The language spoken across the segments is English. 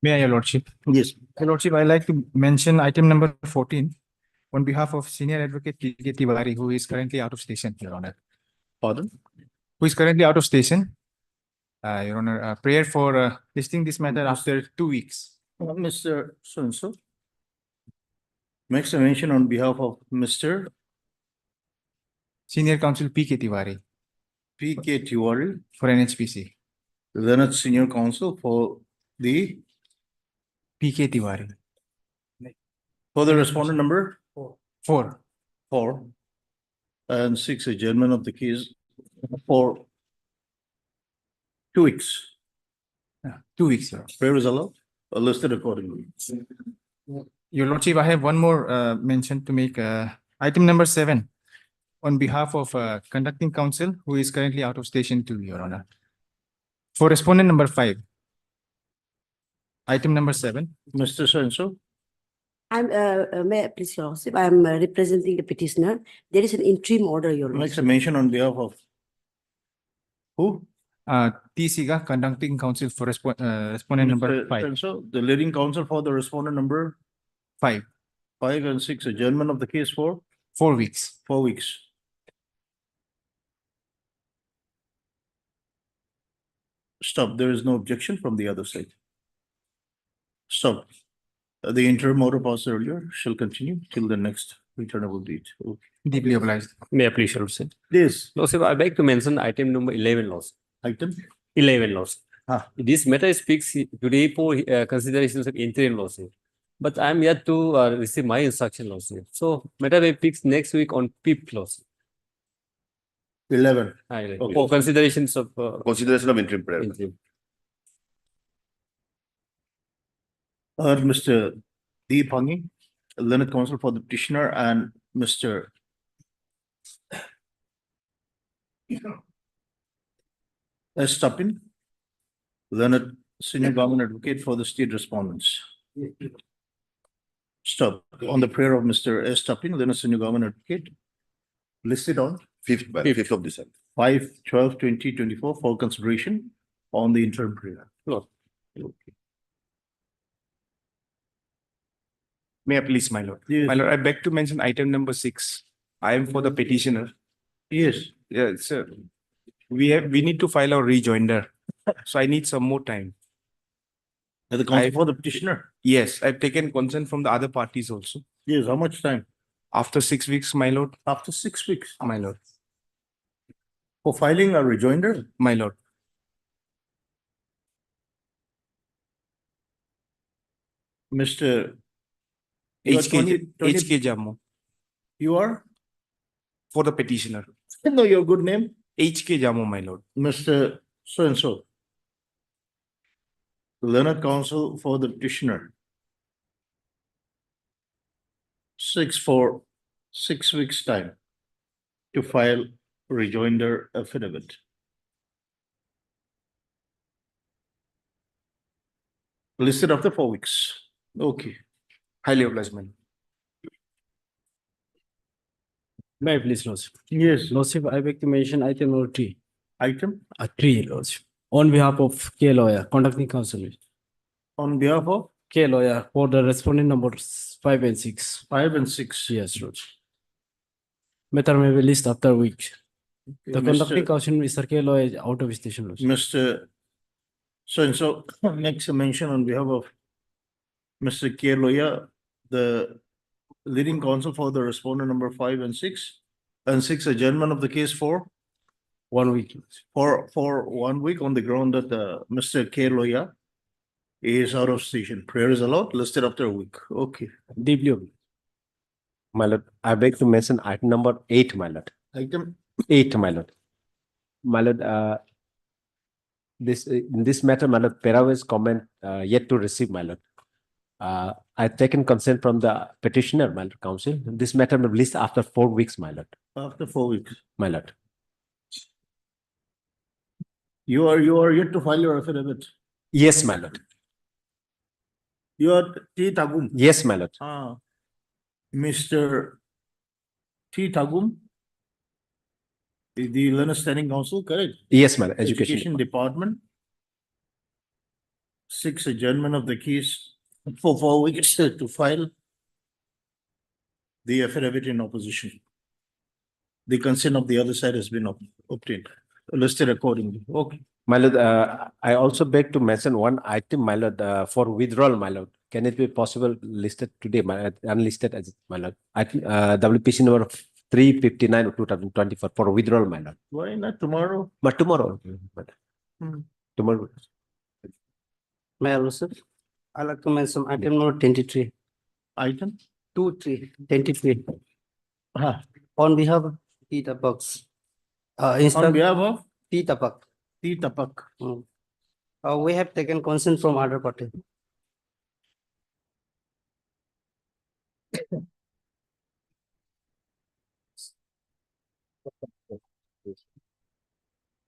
May I, Your Lordship? Yes. Your Lordship, I'd like to mention item number 14 on behalf of Senior Advocate P.K. Tiwari, who is currently out of station, Your Honor. Pardon? Who is currently out of station. Your Honor, prayer for listing this matter after 2 weeks. Mr. So-and-so makes a mention on behalf of Mr. Senior Counsel P.K. Tiwari P.K. Tiwari, for NHPC. then it's Senior Counsel for the P.K. Tiwari. respondent number 4. 4 and 6, adjournment of the case for 2 weeks. 2 weeks, Your Honor. Prayer is allowed, listed accordingly. Your Lordship, I have one more mention to make. Item number 7 on behalf of conducting counsel, who is currently out of station too, Your Honor. For respondent number 5. Item number 7. Mr. So-and-so, May I please, Your Lordship, I am representing the petitioner. There is an interim order, Your makes a Lordship. mention on behalf of who? T. Siga, conducting counsel for respondent number 5. So the leading counsel for the respondent number 5. 5 and 6, adjournment of the case for 4 weeks. 4 weeks. Stop. There is no objection from the other side. Stop. The interim order passed earlier shall continue till the next returnable date. Okay. Deeply obliged. May I please, Your Lordship? This Lordship, I beg to mention item number 11, Lordship. item. 11, Lordship. Ah. This matter speaks today for considerations of interim, Lordship. But I am yet to receive my instruction, Lordship. So matter may fix next week on 5th, Lordship. 11. Okay. For considerations of Consideration of interim prayer. interim. Mr. D. Pangi, learned counsel for the petitioner, and Mr. S. Tapin, learned senior government advocate for the state respondents. Stop. On the prayer of Mr. S. Tapin, learned senior government advocate, listed on 5th of December. 5/12/2024 for consideration on the interim prayer. Lord. May I please, my Lord? Yes. My Lord, I beg to mention item number 6. I am for the petitioner. Yes. Yeah, sir. We need to file our rejoinder. So I need some more time. The counsel for the petitioner. Yes, I've taken consent from the other parties also. Yes. How much time? After 6 weeks, my Lord. After 6 weeks. My Lord. For filing a rejoinder. My Lord. Mr. You are 20 HK Jammu You are? for the petitioner. I know your good name. HK Jammu, my Lord. Mr. So-and-so. Learned counsel for the petitioner. 6 weeks time to file rejoinder affidavit. Listed after 4 weeks. Okay. Highly obliged, my Lord. May I please, Lordship? Yes. Lordship, I beg to mention item number 3. Item 3, Lordship. On behalf of K lawyer, conducting counsel. on behalf of K lawyer for the respondent numbers 5 and 6. 5 and 6. Yes, Lordship. Matter may be list after a week. The conducting Mr. counsel, Mr. K lawyer, is out of station, Lordship. Mr. So-and-so makes a mention on behalf of Mr. K. Loya, the leading counsel for the respondent number 5 and 6, adjournment of the case for 1 week. Lordship. for 1 week on the ground that Mr. K. Loya is out of station. Prayer is allowed, listed after a week. Okay. Deeply obliged. My lord, I beg to mention item number 8, my lord. Item 8, my lord. My lord, in this matter, my lord, Peraway's comment yet to receive, my lord. I've taken consent from the petitioner, my lord, counsel. This matter will be listed after 4 weeks, my lord. after 4 weeks. My lord. You are yet to file your affidavit. Yes, my lord. You are T. Tagum. Yes, my lord. Mr. T. Tagum, the learned standing counsel, correct? Yes, my lord. Education Department. 6, adjournment of the case for 4 weeks to file the affidavit in opposition. The consent of the other side has been obtained, listed accordingly. Okay. My lord, I also beg to mention one item, my lord, for withdrawal, my lord. Can it be possible listed today, my lord, unlisted as my lord? I think WPC number 359 of 2024 for withdrawal, my lord. Why not tomorrow? But tomorrow, but Hmm. tomorrow. May I also? I like to mention item number 23, Item? 23. Ah, On behalf of T Tapak. on Instruct behalf of T Tapak. T Tapak. We have taken consent from other party.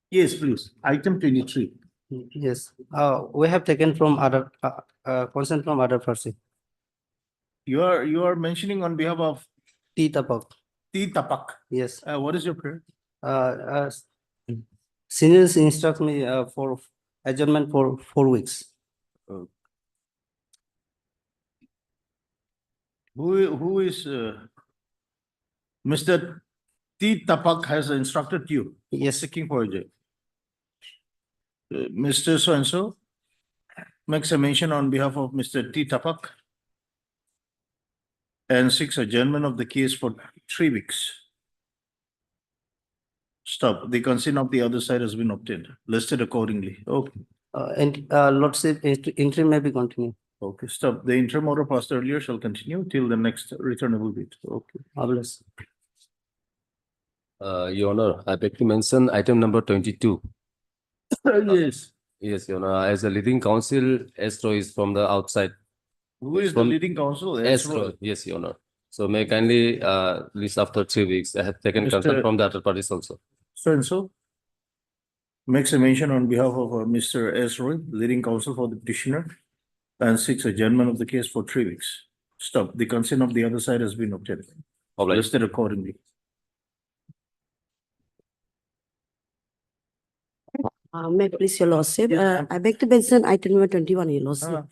Yes, please. Item 23. Yes, we have taken from other, consent from other person. You are mentioning on behalf of T Tapak. T Tapak. Yes, What is your prayer? seniors instruct me, for adjournment for 4 weeks. Who is Mr. T Tapak has instructed you Yes, seeking for a jail. Mr. So-and-so makes a mention on behalf of Mr. T Tapak and seeks adjournment of the case for 3 weeks. Stop. The consent of the other side has been obtained, listed accordingly. Okay. and, Lordship, interim may be continued. Okay, stop. The interim order passed earlier shall continue till the next returnable date. Okay. Obless. Your Honor, I beg to mention item number 22. Yes. Yes, Your Honor, as a leading counsel, Astro is from the outside. Who is the From leading counsel? Astro, yes, Your Honor. So may I kindly list after 3 weeks. I have taken consent Mr. from the other parties also. So-and-so makes a mention on behalf of Mr. S. Roy, leading counsel for the petitioner, and seeks adjournment of the case for 3 weeks. Stop. The consent of the other side has been obtained, Obliged. listed accordingly. May I please, your lordship, Yes, ma'am. I beg to mention item number 21, your lordship.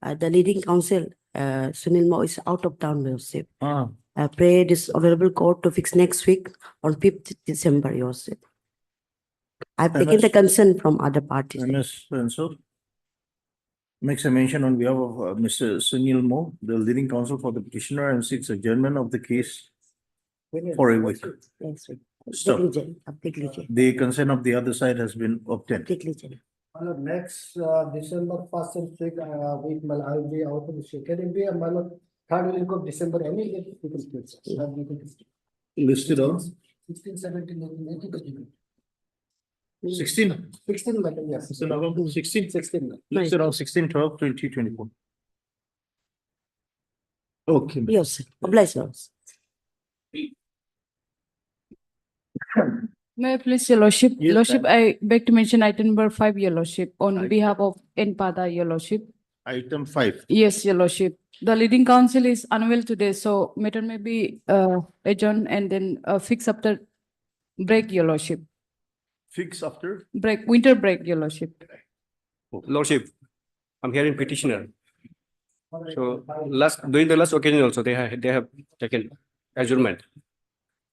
The leading counsel, Sunil Mo is out of town, your lordship. Pray this honorable court to fix next week on 5th December, your lordship. I've taken the MS. consent from other parties. MS so makes a mention on behalf of Mr. Sunil Mo, the leading counsel for the petitioner, and seeks adjournment of the case for a week. Next week. Stop. Negligent. The consent of the other side has been obtained. Negligent. Next December 1st and 2nd week, I'll be out of the state. Can it be a third week of December? Any people please. Listed on 16, 17, 16. 16, yes. Mr. Nagam, 16. 16. Listed on 16/12/2024. Okay. Yes, oblige, your lordship. May I please, your lordship? Yes, Lordship, ma'am. I beg to mention item number 5, your lordship, on behalf of Npada, your lordship. Item 5. Yes, your lordship. The leading counsel is unwell today, so matter may be adjourned and then fix after break, your lordship. Fix after. Break, winter break, your lordship. Lordship, I'm hearing petitioner. So during the last occasion also, they have taken adjournment.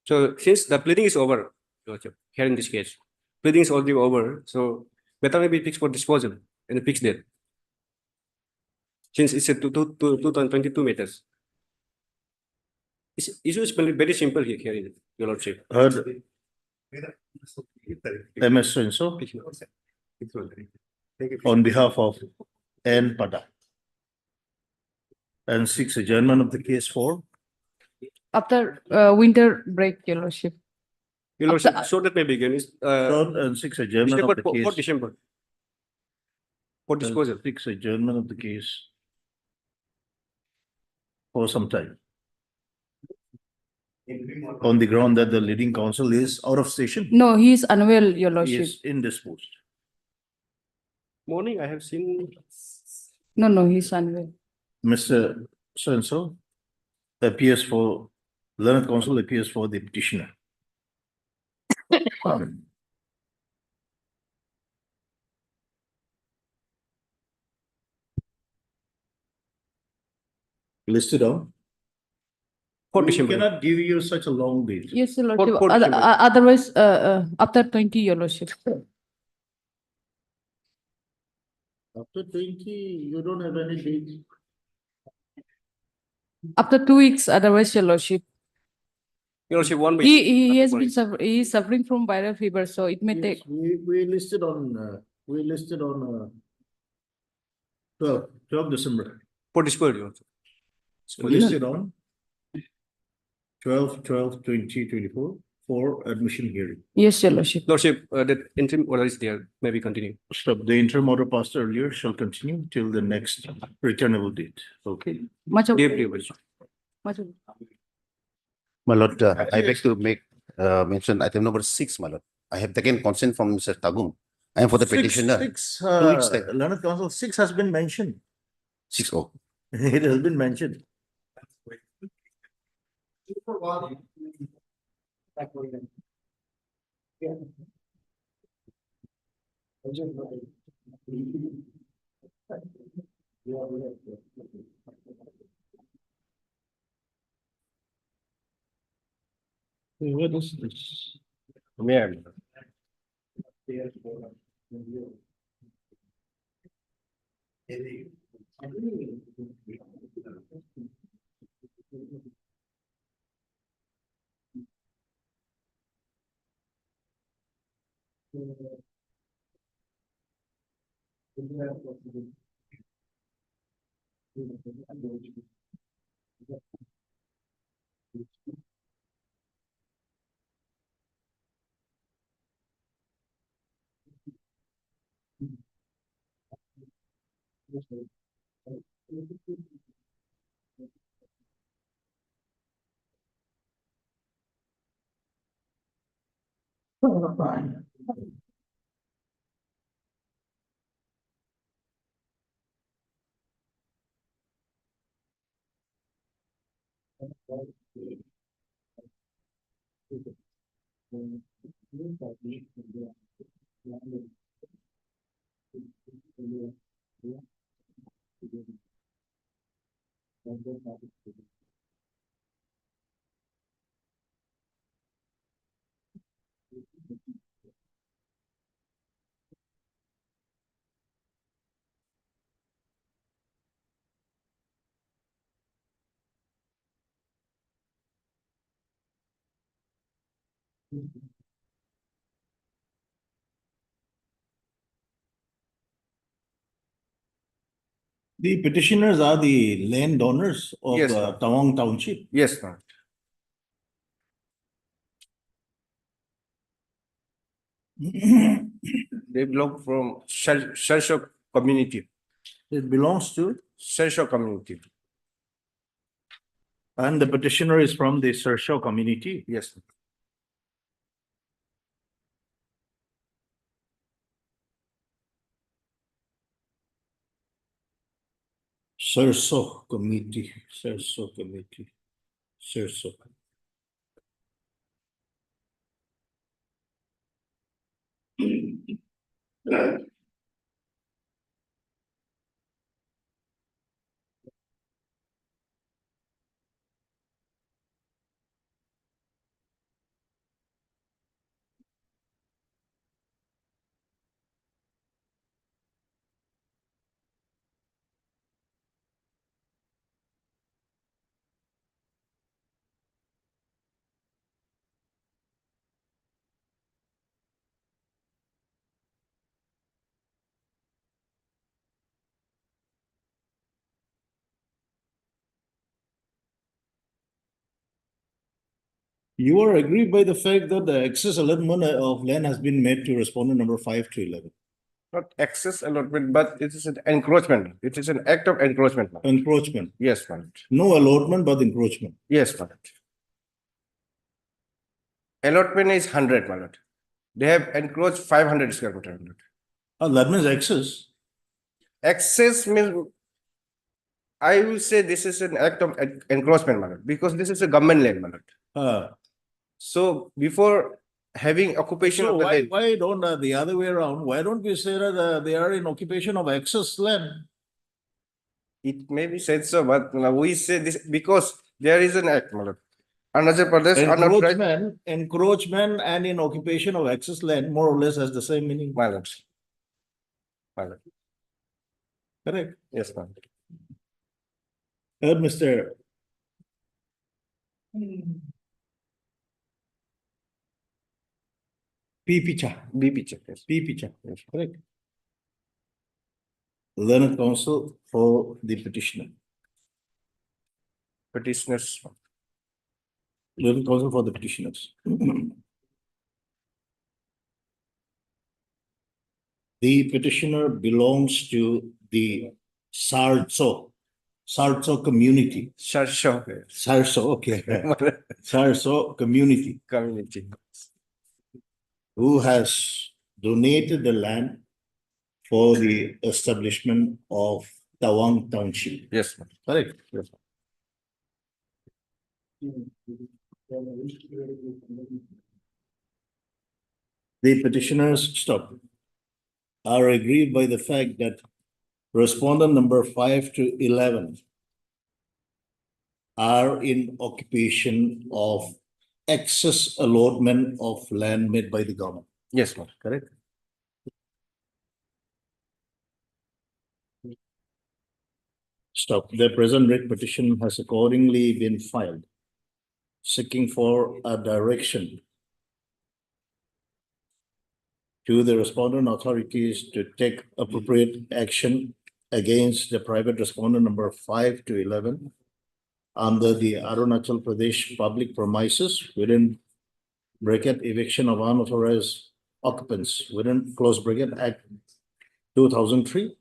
So since the pleading is over, Lordship, here in this case, pleading is already over, so better maybe fixed for disposal in a fixed date. Since it's a 2022 matters. Issue is very simple here, Your Lordship. Heard. MS so on behalf of N Pada and seeks adjournment of the case for After winter break, your lordship. Your Lordship, so that may begin is third and six adjournment of the for case. December. For disposal. Six adjournment of the case for some time. On the ground that the leading counsel is out of station. No, he is unwell, your He lordship. is indisposed. Morning, I have seen. No, he is unwell. Mr. So-and-so appears for, learned counsel appears for the petitioner. listed on. For We December. cannot give you such a long date. Yes, your lordship. for December. Otherwise, after 20, your lordship. After 20, you don't have any date. After 2 weeks, otherwise, your lordship. Your lordship, 1 week. He has been he is suffering from viral fever, so it may Yes, take. we listed on 12 December. For December. Your lordship. We listed on 12/12/2024 for admission hearing. Yes, your lordship. Lordship, that interim order is there, maybe continue. Stop. The interim order passed earlier shall continue till the next returnable date. Okay. Much of. Dear privilege. Much of. My lord, I beg to make mention item number 6, my lord. I have taken consent from Mr. Tagum. I am for the petitioner. Six, 2 weeks time. Learned Council, 6 has been mentioned. 6, oh. It has been mentioned. What is this? Yeah. The petitioners are the landowners of Yes, sir. Tawang Township. Yes, ma'am. They belong from Shell community. It belongs to, Shell community. and the petitioner is from the Sershaw community. Yes. Serso committee, Serso committee, Serso. You are agreed by the fact that the excess allotment of land has been made to respondent number 5 to 11. Not access allotment, but it is an encroachment. It is an act of encroachment. ma'am. Encroachment. Yes, ma'am. No allotment, but encroachment. Yes, ma'am. Allotment is 100, ma'am. They have encroached 500 square meter. That means excess. Access means, I will say this is an act of encroachment, ma'am, because this is a government land, ma'am. So before having occupation So of the land, why don't the other way around? Why don't we say that they are in occupation of excess land? It may be said so, but we say this because there is an act, my lord. Arunachal Pradesh unauthorized, Encroachment and in occupation of excess land more or less has the same meaning. my lord. My lord. Correct. Yes, ma'am. Mr. P. Picha. B picture, yes. P. Picha. Yes, correct. Learned counsel for the petitioner. Petitioners. Learned counsel for the petitioners. The petitioner belongs to the Sarso community. Sharsho. Sarso, okay. Sarso community Community. who has donated the land for the establishment of Tawang Township. Yes, ma'am. Correct. Yes. The petitioners are aggrieved by the fact that respondent number 5 to 11 are in occupation of excess allotment of land made by the government. Yes, ma'am. Correct? The present writ petition has accordingly been filed, seeking for a direction to the respondent authorities to take appropriate action against the private respondent number 5 to 11 under the Arunachal Pradesh public premises within bracket eviction of unauthorized occupants within close bracket Act 2003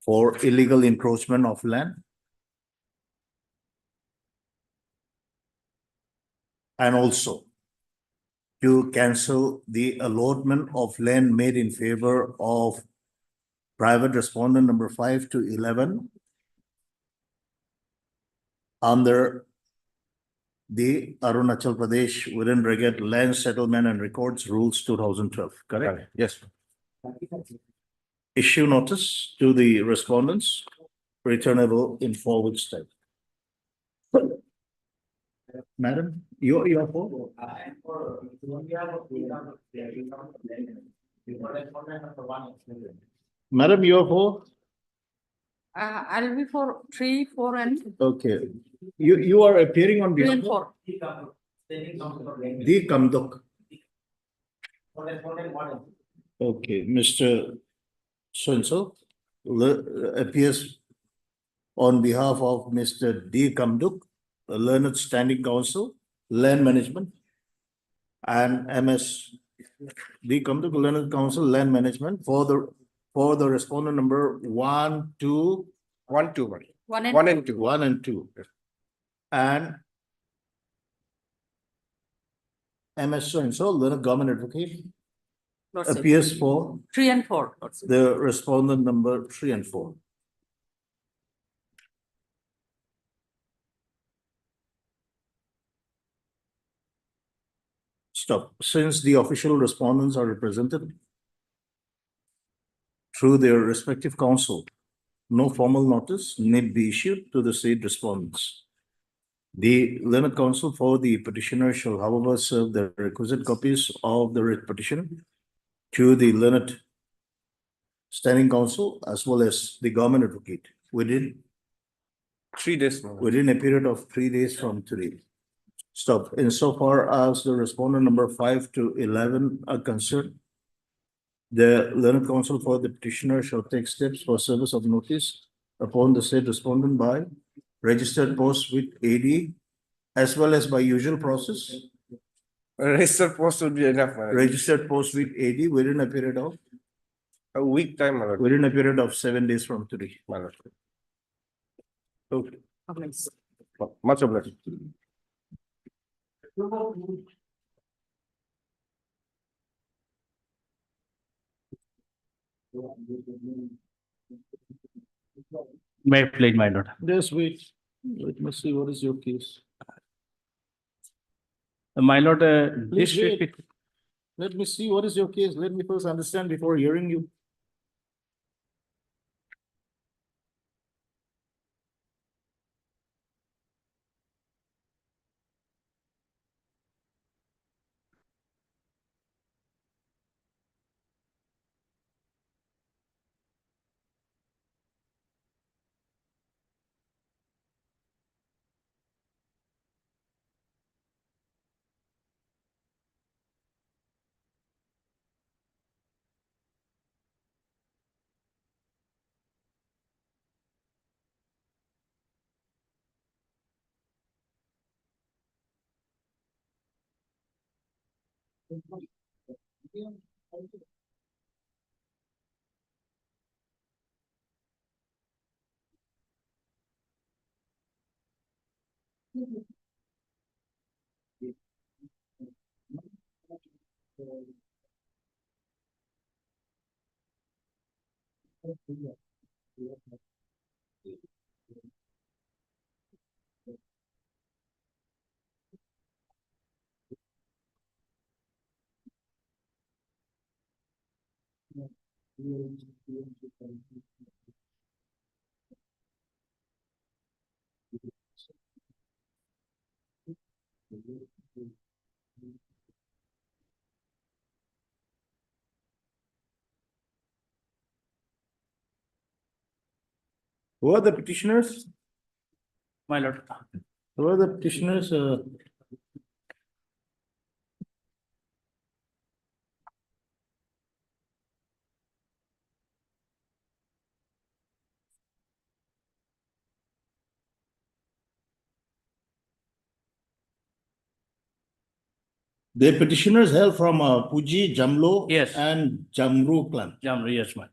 for illegal encroachment of land and also to cancel the allotment of land made in favor of private respondent number 5 to 11 under the Arunachal Pradesh within bracket Land Settlement and Records Rules 2012, correct? Yes. Issue notice to the respondents, returnable in 4 weeks' time. Madam, you're for? Madam, you're for? I'll be for 3, 4 and Okay. You are appearing on 3 behalf and of 4. the Kamdok. Okay, Mr. So-and-so appears on behalf of Mr. D. Kamduk, a learned standing counsel, land management, and MS D. Kamduk, learned counsel, land management for the respondent number 1, 2, 1, 2, 1. 1 and 1 and 2. 1 and 2. And MS so-and-so, learned government advocate, Lordship. appears for 3 and 4. Lordship. the respondent number 3 and 4. Since the official respondents are represented through their respective counsel, no formal notice need be issued to the said respondents. The learned counsel for the petitioner shall, however, serve the requisite copies of the writ petition to the learned standing counsel as well as the government advocate within 3 days, ma'am. within a period of 3 days from today. Insofar as the respondent number 5 to 11 are concerned, the learned counsel for the petitioner shall take steps for service of notice upon the said respondent by registered post with AD as well as by usual process. Registered post will be enough, ma'am. Registered post with AD within a period of A week time, my lord. within a period of 7 days from today. My lord. Okay. Much obliged. May I plead, my lord? Just wait. Let me see what is your case. My lord, Please this wait. writ, Let me see what is your case. Let me first understand before hearing you. Who are the petitioners? My lord. Who are the petitioners? The petitioners hail from Puji, Jamlo, Yes. and Jamru clan. Yes, my.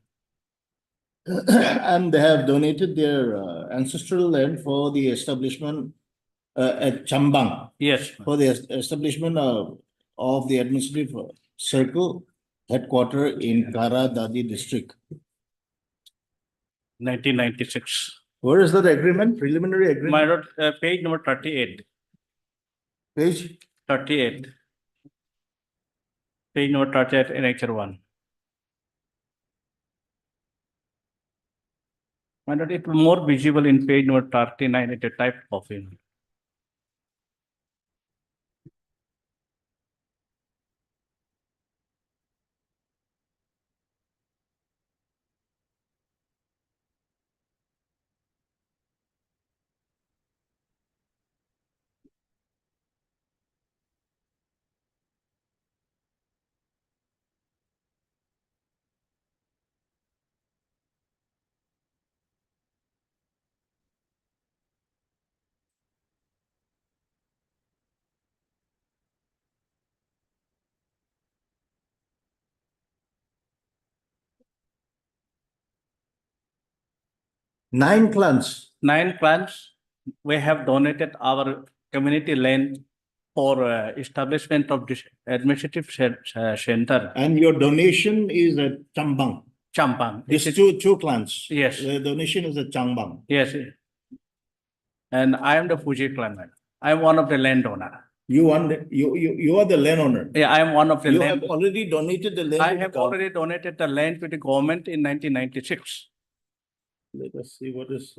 And they have donated their ancestral land for the establishment at Chambang, Yes, for the establishment of the administrative circle headquarter in Kara Dadi district. 1996. Where is that agreement? Preliminary My agreement? lord, page number 38. Page? 38. Page number 38, annexure 1. My lord, it will more visible in page number 39 at a type of it. Nine clans. 9 clans, we have donated our community land for establishment of this administrative center, And your donation is at Chambang. Champang. These two clans. Yes. The donation is at Chambang. Yes. And I am the Fuji clan. I am one of the landowner. You are the landowner. Yeah, I am one of the You land. have already donated the land. I to the have government. already donated the land to the government in 1996. Let us see what is.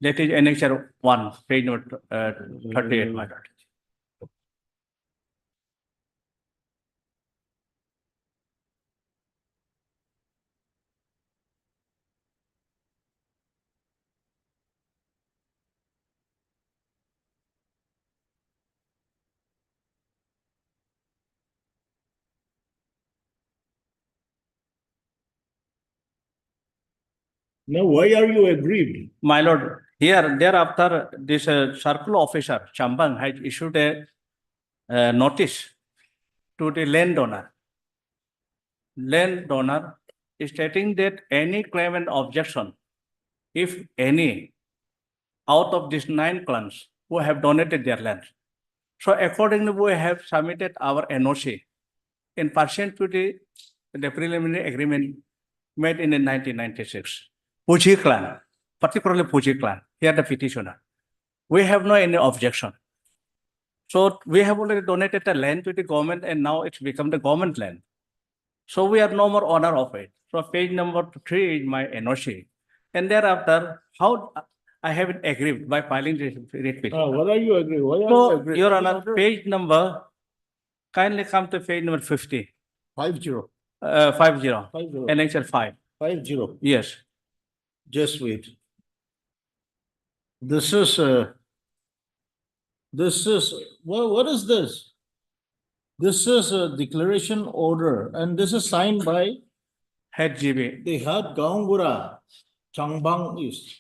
That is annexure 1, page number 38, my lord. Now, why are you aggrieved? My lord, here thereafter this circle officer Chambang has issued a notice to the landowner. Landowner stating that any claim and objection, if any, out of these 9 clans who have donated their land. So accordingly, we have submitted our NOC in pursuant to the preliminary agreement made in 1996. Puji clan, particularly Puji clan, here the petitioner. We have no any objection. So we have already donated the land to the government and now it's become the government land. So we are no more owner of it. So page number 3 is my NOC. And thereafter, how I have it aggrieved by filing this petition. What are you aggrieved? Why are you So, aggrieved? Your Honor, page number, kindly come to page number 50. 50. 50. 50. Annexure 5. 50. Yes. Just wait. This is what is this? This is a declaration order and this is signed by Head GB. the head Gaungura, Changbang East.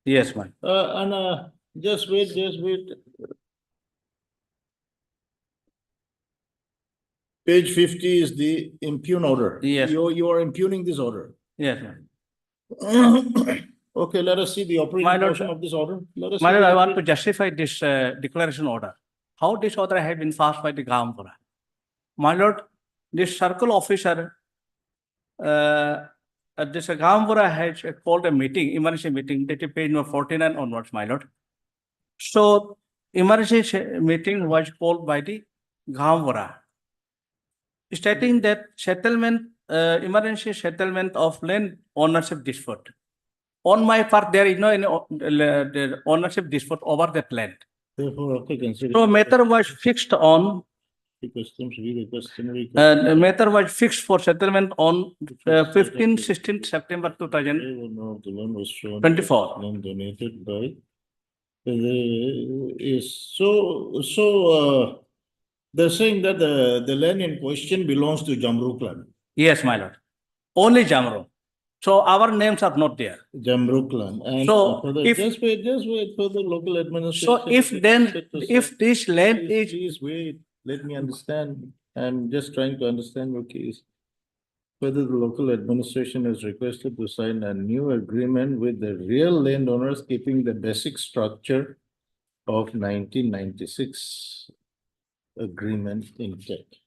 Yes, ma'am. And just wait. Page 50 is the impugn order. Yes. You are impugning this order. Yes. Okay, let us see the My operating lord, portion of this order. Let us see My lord, the I want to operating- justify this declaration order. How this order had been passed by the Gambara. My lord, this circle officer, this Gambara has called a meeting, emergency meeting, that is page number 49 onwards, my lord. So, emergency meeting was called by the Gambara, stating that settlement, emergency settlement of land ownership dispute. On my part, there is no any the ownership dispute over that land. Therefore, after considering. So matter was fixed on, The customs, we request summary. the matter was fixed for settlement on 15, 16 September 2024. No, the land was shown. 24. Land donated by. Is so, they're saying that the land in question belongs to Jamru clan. Yes, my lord. Only Jamro. So our names are not there. Jamru clan. And So, for the, if- just wait for the local administration. So if then, to if say- this land is, Please wait, let me understand. I'm just trying to understand your case. Whether the local administration is requested to sign a new agreement with the real landowners keeping the basic structure of 1996 agreement intact.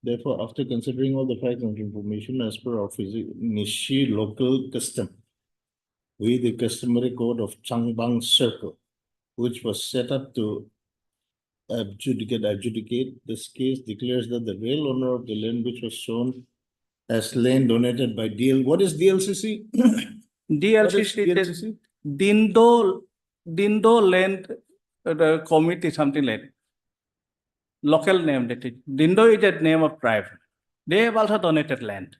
Therefore, after considering all the facts and information as per our Nishi local custom, with the customary code of Changbang Circle, which was set up to adjudicate this case, declares that the real owner of the land which was shown as land donated by DL. What is DLCC? DLCC, What it is is DLCC? Dindo Land Committee, something like that. Local name that is. Dindo is the name of tribe. They have also donated land.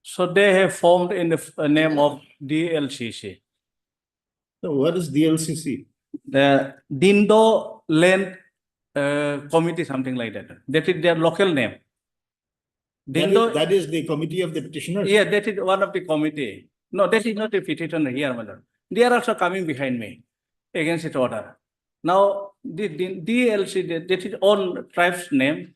So they have formed in the name of DLCC. So what is DLCC? The Dindo Land Committee, something like that. That is their local name. That is the committee of the petitioners. Yeah, that is one of the committee. No, that is not a petitioner here, madam. They are also coming behind me against it order. Now, the DLC, that is all tribe's name.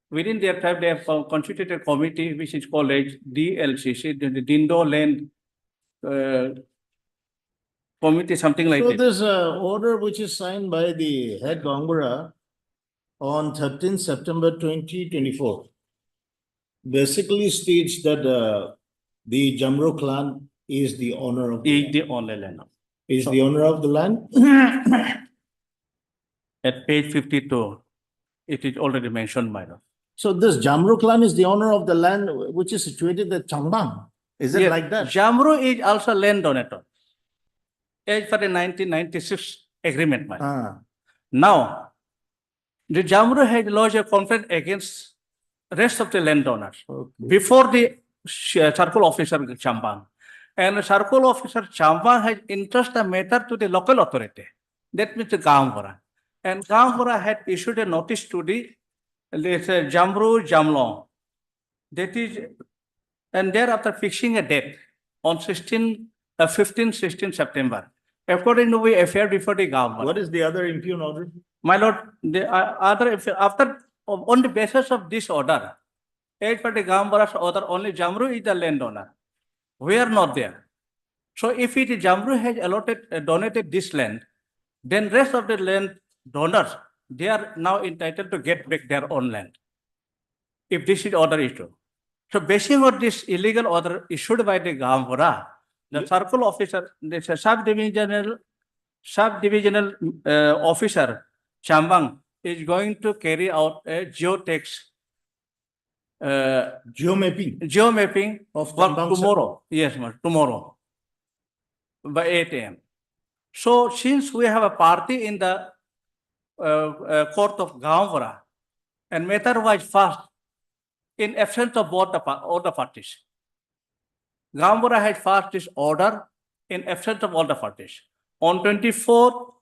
Within their tribe, they have constituted a committee which is called as DLCC, the Dindo Land Committee, something like So that. this order which is signed by the head Gangura on 13 September 2024 basically states that the Jamro clan is the owner of the Is land. the only land. Is the owner of the land? At page 52, it is already mentioned, madam. So this Jamro clan is the owner of the land which is situated at Changbang. Is it Yes, like that? Jamru is also land donator. As per the 1996 agreement, madam. Ah, Now, the Jamru had lodged a complaint against rest of the landowners okay. before the circle officer Chambang. And the circle officer Chambang had entrusted the matter to the local authority. That means the Gambara. And Gambara had issued a notice to the Jamru Jamlong. That is, and thereafter fixing a date on 15, 16 September. According to we affair before the Gambara. What is the other impugn order? My lord, the after on the basis of this order, as per the Gambara's order, only Jamru is the landowner. We are not there. So if it is Jamru has allotted, donated this land, then rest of the land donors, they are now entitled to get back their own land. If this is order issued. So basing on this illegal order issued by the Gambara, the circle officer, the sub-divisional officer, Chambang, is going to carry out a geotax geomapping Of for Chambang tomorrow. Yes, ma'am, tomorrow by 8 a.m. So since we have a party in the court of Gambara and matter was fast in absence of both all the parties. Gambara had passed this order in absence of all the parties. On 24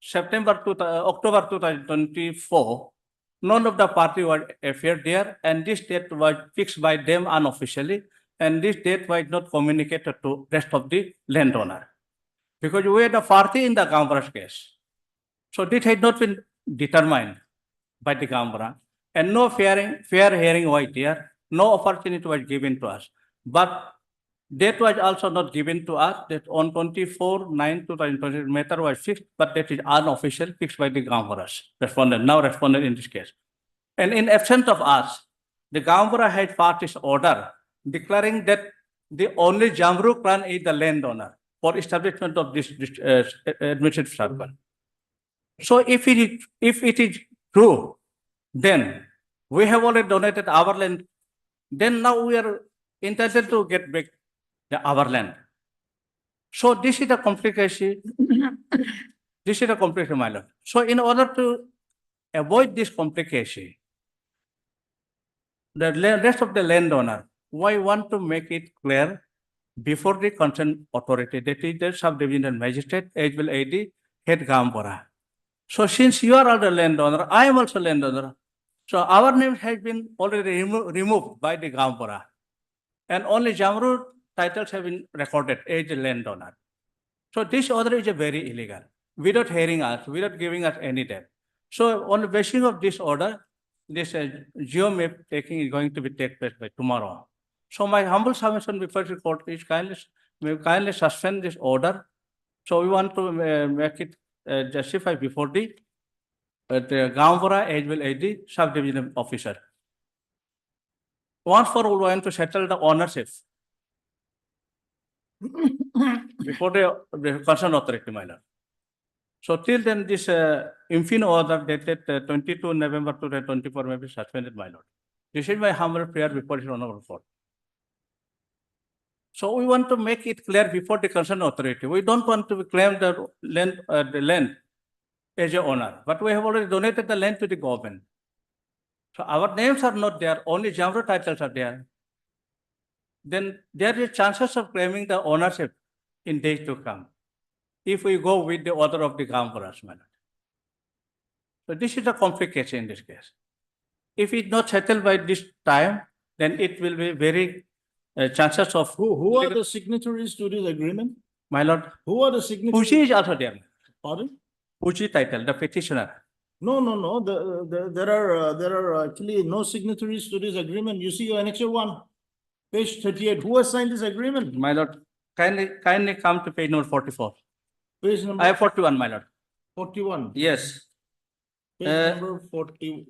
September October 2024, none of the party was appeared there, and this date was fixed by them unofficially, and this date was not communicated to rest of the landowner. because we are the party in the Gambara's case. So this had not been determined by the Gambara, and no fair hearing was there, no opportunity was given to us. But that was also not given to us, that on 24/9/2020 matter was fixed, but that is unofficial, fixed by the Gambara's respondent, now respondent in this case. And in absence of us, the Gambara had passed its order declaring that the only Jamru clan is the landowner for establishment of this administrative circle. So if it is true, then we have already donated our land. Then now we are entitled to get back our land. So this is a complication. This is a complication, my lord. So in order to avoid this complication, the rest of the landowner, we want to make it clear before the concerned authority, that is the subdivision magistrate, as well as the head Gambara. So since you are the landowner, I am also landowner. So our name has been already removed by the Gambara. And only Jamru titles have been recorded as a landowner. So this order is very illegal, without hearing us, without giving us any debt. So on the basis of this order, this geo map taking is going to be take place by tomorrow. So my humble submission before the court is kindly suspend this order. So we want to make it justify before the Gambara as well as the subdivision officer. Once for all, we want to settle the ownership before the concerned authority, my lord. So till then, this infin order dated 22 November 2024 may be suspended, my lord. This is my humble prayer before His Honorable Court. So we want to make it clear before the concerned authority. We don't want to claim the land as a owner, but we have already donated the land to the government. So our names are not there, only Jamru titles are there. Then there is chances of claiming the ownership in days to come, if we go with the order of the Gambaras, my lord. So this is a complication in this case. If it's not settled by this time, then it will be very chances of Who are the signatories to this agreement? my lord. Who are the signatories? Puji is also there. Pardon? Puji title, the petitioner. No. There are actually no signatories to this agreement. You see your annexure 1, page 38. Who has signed this agreement? My lord, kindly come to page number 44. Page number I have 41, my lord. 41. Yes. Page number 40.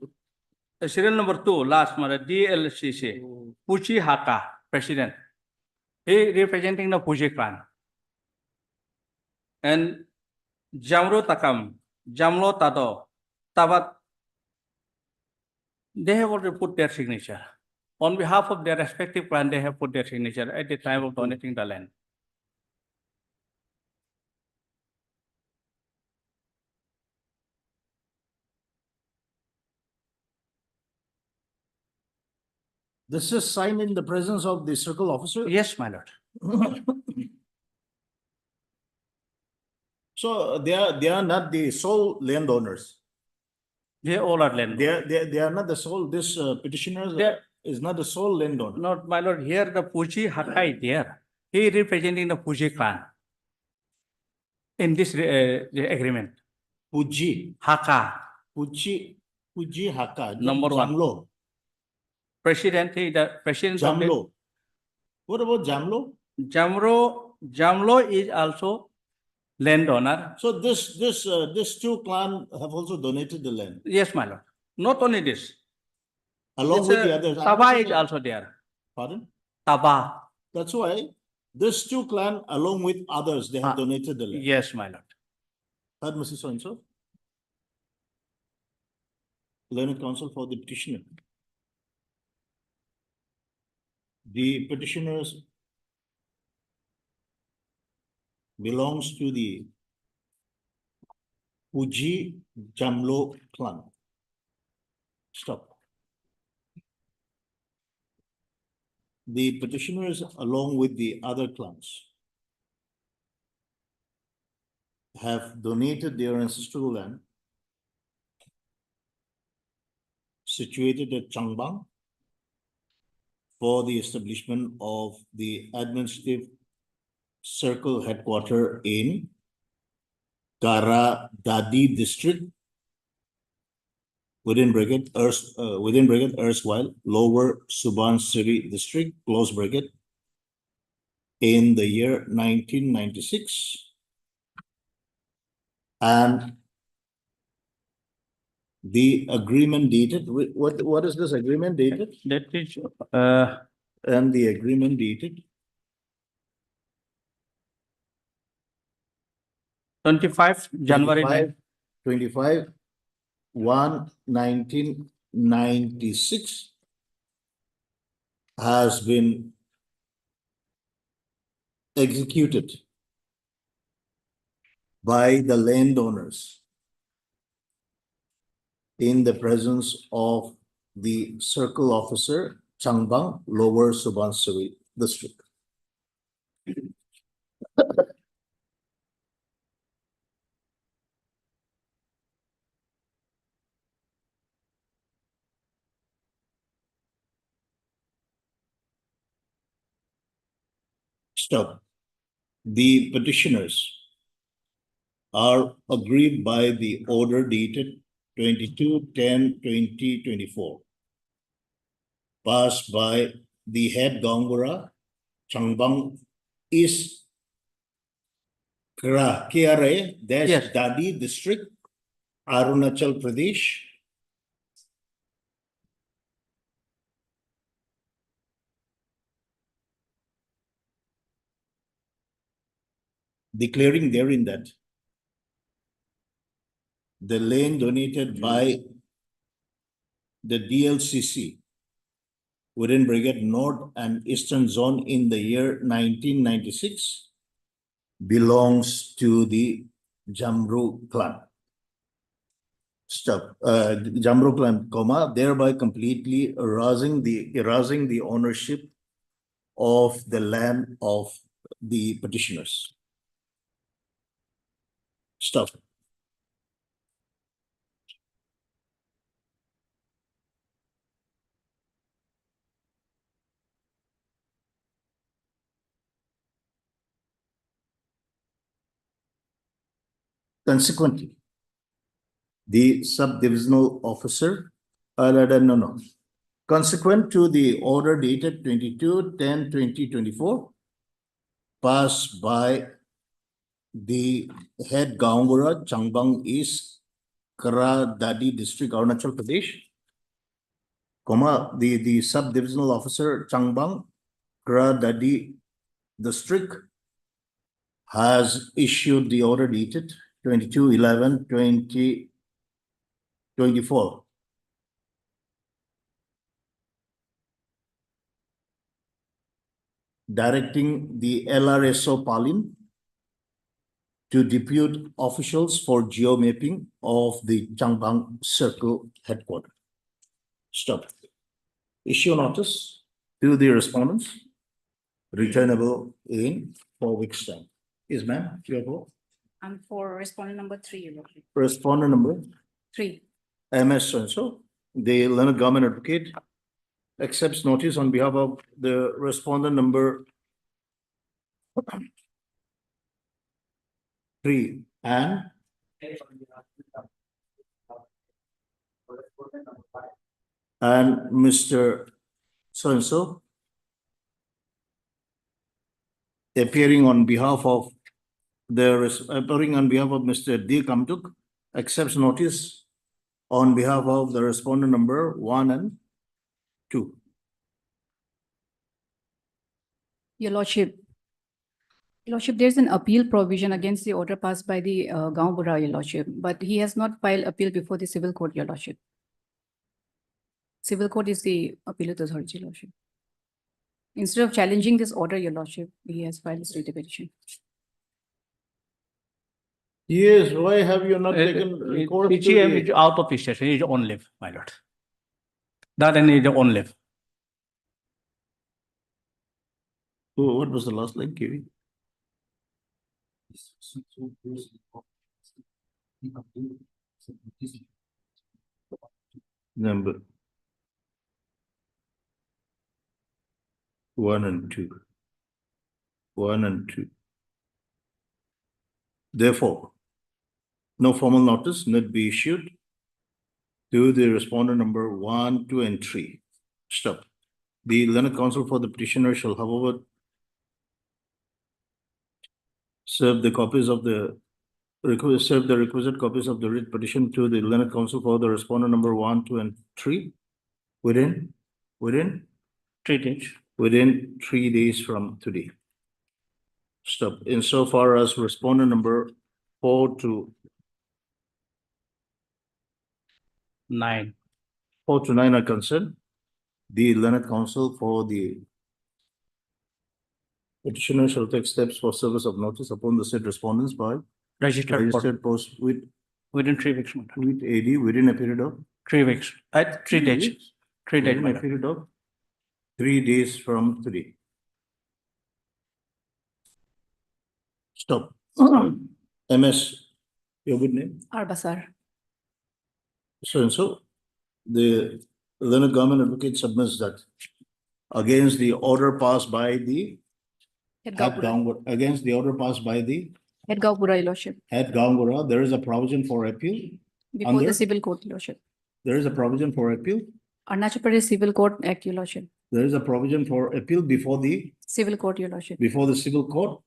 Serial number 2, last, my lord, DLCC. Puji Haka, president. He representing the Puji clan. And Jamro Takam, Jamlo Tado, Tabat, they have already put their signature. On behalf of their respective clan, they have put their signature at the time of donating the land. This is signed in the presence of the circle officer? Yes, my lord. So they are not the sole landowners. They all are landowners. They are not the sole, this petitioner is not the sole landowner. Not, my lord, here the Puji Haka is there. He is representing the Puji clan in this agreement. Puji Haka. Puji Haka. Number 1. Jamlo. President, he is the president of the Jamlo. What about Jamlo? Jamlo is also landowner. So this two clan have also donated the land. Yes, my lord. Not only this. Along with the others. Taba is also there. Pardon? Taba. That's why this two clan, along with others, they have donated the land. Yes, my lord. Third, Mrs. So-and-so. Learned counsel for the petitioner. The petitioners belongs to the Puji Jamlo clan. Stop. The petitioners, along with the other clans, have donated their ancestral land situated at Changbang for the establishment of the administrative circle headquarters in Kara Dadi district within bracket erstwhile Lower Subansiri district close bracket in the year 1996 and the agreement dated what is this agreement dated That is, and the agreement dated 25 January 25 1 1996 has been executed by the landowners in the presence of the circle officer Changbang, Lower Subansiri district. Stop. The petitioners are aggrieved by the order dated 22/10/2024 passed by the head Gangura Changbang East KRA Yes. Dadi district, Arunachal Pradesh. Declaring therein that the land donated by the DLCC within Brigade North and Eastern Zone in the year 1996 belongs to the Jamru clan. Stop. Jamru clan, comma, thereby completely erasing the ownership of the land of the petitioners. Stop. Consequently, the subdivisional officer, no. Consequent to the order dated 22/10/2024, passed by the head Gangura Changbang East Kara Dadi district, Arunachal Pradesh, comma, the subdivisional officer Changbang Kara Dadi district has issued the order dated 22/11/2024 directing the LRSO Palin to depute officials for geomapping of the Changbang Circle headquarters. Stop. Issue notice to the respondents, returnable in 4 weeks' time. Yes, ma'am, you have vote. And for respondent number 3, Your Lordship. Respondent number 3. MS so the learned government advocate accepts notice on behalf of the respondent number 3 and Mr. So appearing on behalf of Mr. D. Kamtuk accepts notice on behalf of the respondent number 1 and 2. Your Lordship. Your Lordship, there's an appeal provision against the order passed by the Gangura, Your Lordship, but he has not filed appeal before the civil court, Your Lordship. Civil court is the appellate authority, Your Lordship. Instead of challenging this order, Your Lordship, he has filed a state petition. Yes, why have you not taken recourse to PGM the- is out of station, he is on leave, my lord. That and is on leave. Oh, what was the last line, Kiwi? Number 1 and 2. 1 and 2. Therefore, no formal notice need be issued to the respondent number 1, 2, and 3. Stop. The learned counsel for the petitioner shall, however, serve the requisite copies of the writ petition to the learned counsel for the respondent number 1, 2, and 3 within 3 days. within 3 days from today. Stop. Insofar as respondent number 4 to 9. 4 to 9 are concerned, the learned counsel for the petitioner shall take steps for service of notice upon the said respondents by Registered for registered post within 3 weeks. my lord. with AD within a period of 3 weeks. 3 days. 3 days. within my a lord. period of 3 days from today. Stop. MS, your good name? Arbasar. So and so, the learned government advocate submits that against the order passed by the Head head Gaupura, Gaungura, against the order passed by the Head Gaupura, Your Lordship. head Gaungura, there is a provision for appeal. Before Under? the Civil Court, Your Lordship. There is a provision for appeal. Arunachal Pradesh Civil Court Act, Your Lordship. There is a provision for appeal before the Civil Court, Your Lordship. civil court.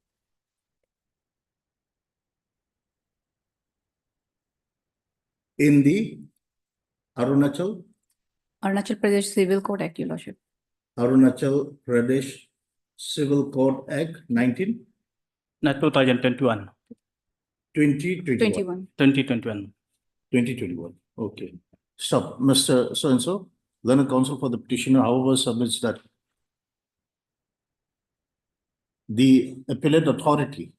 In the Arunachal Pradesh Civil Court Act, Your Lordship. Arunachal Pradesh Civil Court Act 2021. 2021. 2021. 2021. Okay. Stop. Mr. So-and-so, learned counsel for the petitioner, however, submits that the appellate authority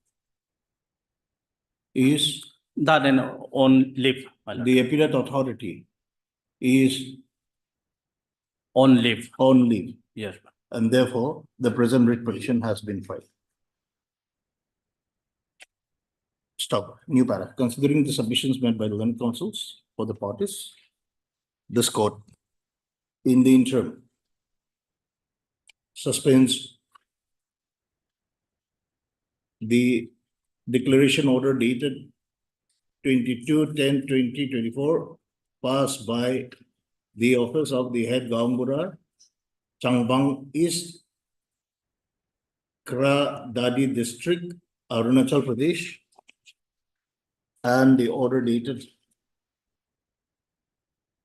is, That and on leave. my lord. the appellate authority is On leave. on leave, Yes. and therefore the present writ petition has been filed. Stop. New para. Considering the submissions made by the learned counsels for the parties, this court, in the interim, suspends the declaration order dated 22/10/2024, passed by the office of the head Gaungura, Changbang East, Kra Dadi District, Arunachal Pradesh, and the order dated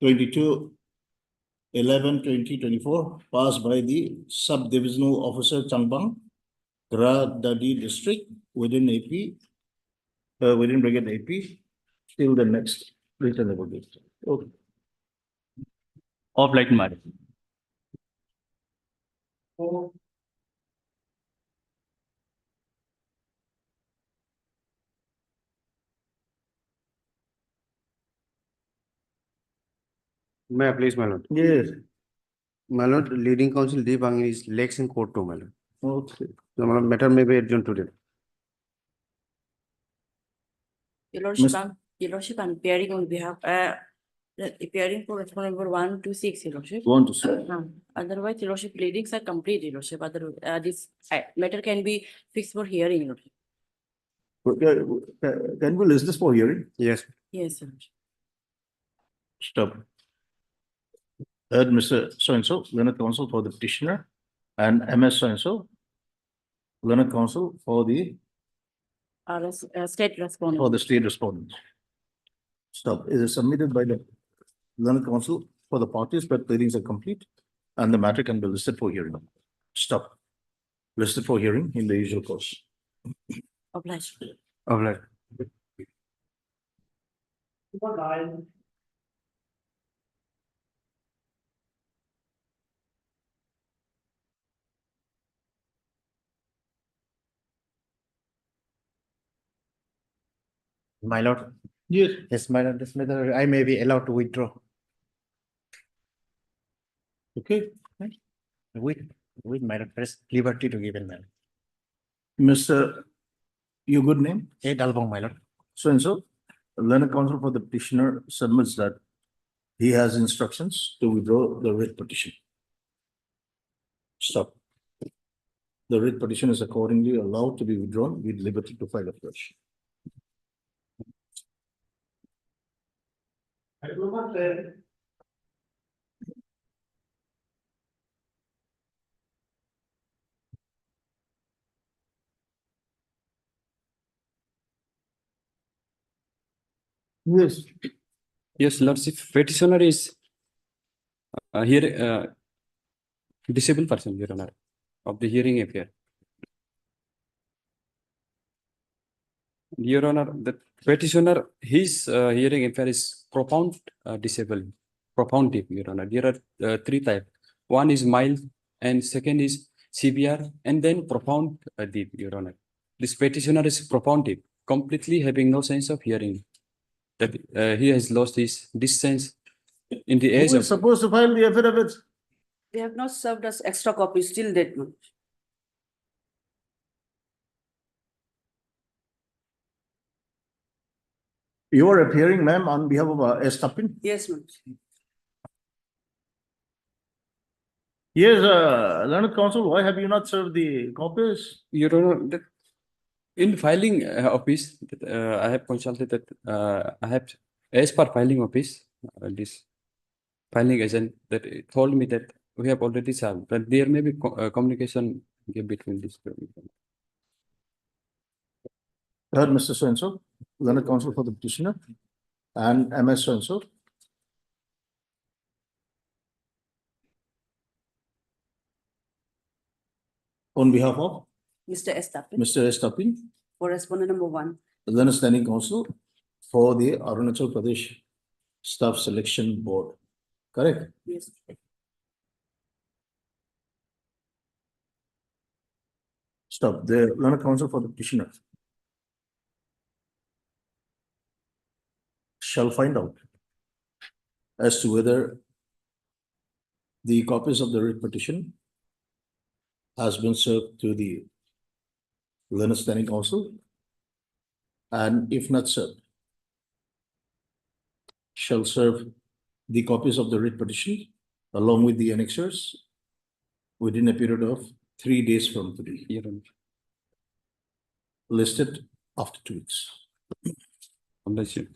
22/11/2024, passed by the Sub-Divisional Officer Changbang, Kra Dadi District within AP, within Brigade AP, till the next reasonable date. Okay. Of like marriage. May I please, my lord? Yes. My lord, leading counsel Deepang is legs in court too, my lord. Okay. So, my lord, matter may be adjourned today. Your Lordship, Miss- Your Lordship, I'm appearing on behalf, appearing for respondent number 1 to 6, Your Lordship. Want to say? Otherwise, Your Lordship, pleadings are complete, Your Lordship. Other, this matter can be fixed for hearing, Your Lordship. Can we list this for hearing? Yes. Yes, Your Lordship. Stop. Heard Mr. So-and-so, learned counsel for the petitioner, and MS so-and-so, learned counsel for the State respondent. for the state respondent. Stop. It is submitted by the learned counsel for the parties, but pleadings are complete, and the matter can be listed for hearing. Stop. Listed for hearing in the usual course. Obliged. Of like. My lord, Yes. yes, my lord, this matter, I may be allowed to withdraw. Okay. With my lord, press liberty to give in, my lord. Mr. Your good name? A Dalbong, my lord. So-and-so, learned counsel for the petitioner submits that he has instructions to withdraw the writ petition. Stop. The writ petition is accordingly allowed to be withdrawn with liberty to file afresh. Yes. Yes, Lordship, petitioner is here disabled person, Your Honor, of the hearing affair. Your Honor, the petitioner, his hearing affair is profound disabled, profound deep, Your Honor. There are three types. One is mild, and second is severe, and then profound deep, Your Honor. This petitioner is profound deep, completely having no sense of hearing. That he has lost his this sense in the age Who of. is supposed to file the affidavit? They have not served us extra copies till that month. You are appearing, ma'am, on behalf of S. Tapin? Yes, ma'am. Yes, learned counsel, why have you not served the copies? Your Honor, that in filing office, I have consulted that I have, as per filing office, this filing agent that told me that we have already served, but there may be communication between these two. Heard Mr. So-and-so, learned counsel for the petitioner, and MS so-and-so. On behalf of Mr. S. Tapin, Mr. S. Tapin, for respondent number 1. then standing counsel for the Arunachal Pradesh Staff Selection Board. Correct? Yes. Stop. The learned counsel for the petitioner shall find out as to whether the copies of the writ petition has been served to the learned standing counsel, and if not served, shall serve the copies of the writ petition along with the annexures within a period of 3 days from today, Your Honor. listed after 2 weeks. Unless you-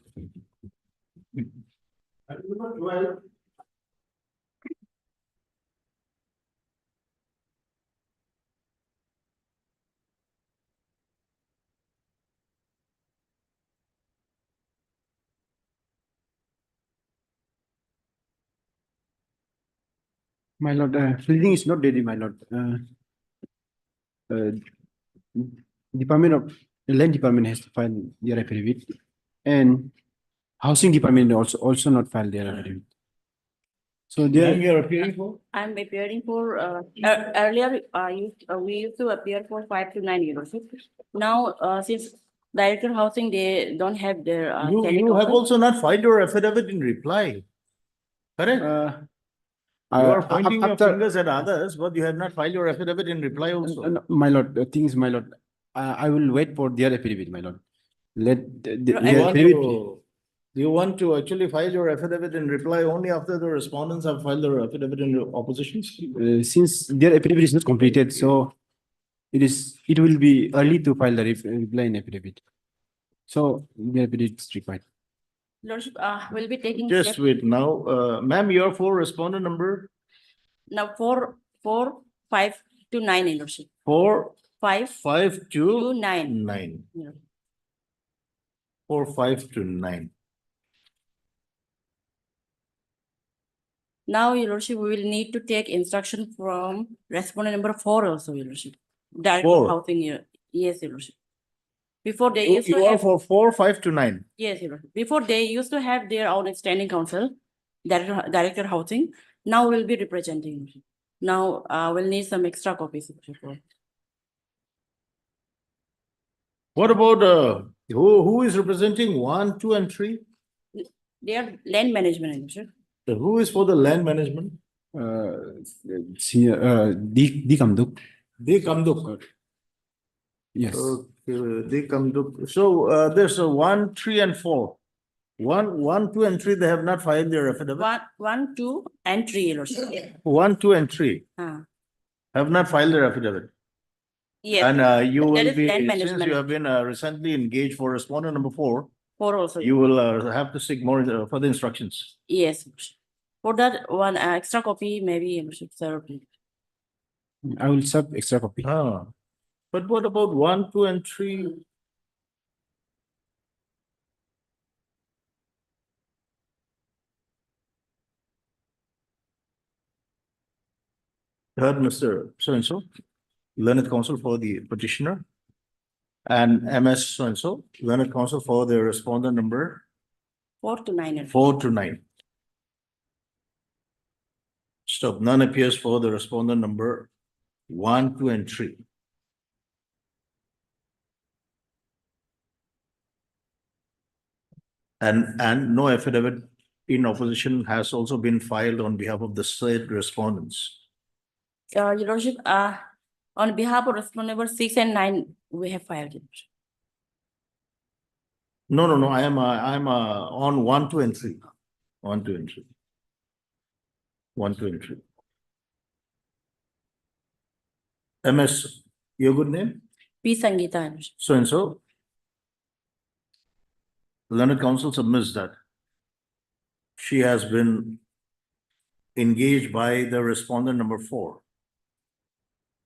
My lord, pleading is not ready, my lord. Department of Land Department has to file their affidavit, and Housing Department also not filed their affidavit. So Ma'am, there, you are appearing for? I'm appearing for, earlier, we used to appear for 5 to 9 years. Now, since Director Housing, they don't have their. You have also not filed your affidavit in reply. Correct? You are pointing your fingers at others, but you have not filed your affidavit in reply also. my lord, the thing is, my lord, I will wait for their affidavit, my lord. Let the No, I their Want affidavit. to- You want to actually file your affidavit in reply only after the respondents have filed their affidavit in opposition? Since their affidavit is not completed, so it will be early to file the reply in affidavit. So the affidavit is required. Lordship, will be taking. Just steps wait now, ma'am, you're for respondent number Now, 4, 5 to 9, Your Lordship. 4, 5 5 to to 9. 9. Yeah. 4, 5 to 9. Now, Your Lordship, we will need to take instruction from respondent number 4 also, Your Lordship. Director of 4. Housing, yes, Your Lordship. Before they You used to you are have, for 4, 5 to 9. yes, Your Lordship. Before they used to have their own standing counsel, Director Housing. Now we'll be representing. Your Lordship. Now, we'll need some extra copies. Your Lordship. What about who is representing 1, 2, and 3? They are land management, Your Lordship. Who is for the land management? Senior, D Kamduk. They Kamduk. Yes. Okay, they Kamduk. So there's a 1, 3, and 4. 1, 2, and 3, they have not filed their affidavit. 1, 2, and 3, Your Lordship. 1, 2, and 3 Ah, have not filed their affidavit. yes. And you That will is be, land since management. you have been recently engaged for respondent number 4, Four also. You will have to seek more further instructions. Yes. For that one extra copy, maybe you should serve. I will sub extra copy. Ah, but what about 1, 2, and 3? Heard Mr. So-and-so, learned counsel for the petitioner, and MS so-and-so, learned counsel for the respondent number 4 to 9. 4 to 9. Stop. None appears for the respondent number 1, 2, and 3. And no affidavit in opposition has also been filed on behalf of the said respondents. Your Lordship, on behalf of respondent number 6 and 9, we have filed it. No, I am on 1, 2, and 3. 1, 2, and 3. 1, 2, and 3. MS, your good name? P. Sangeeta. So-and-so. Learned counsel submits that she has been engaged by the respondent number 4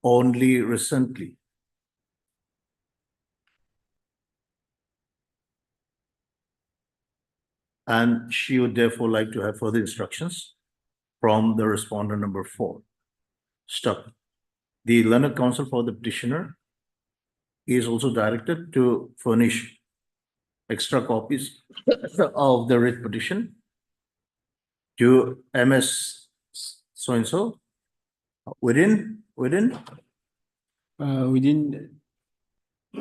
only recently. And she would therefore like to have further instructions from the respondent number 4. Stop. The learned counsel for the petitioner is also directed to furnish extra copies of the writ petition to MS so-and-so within Within 3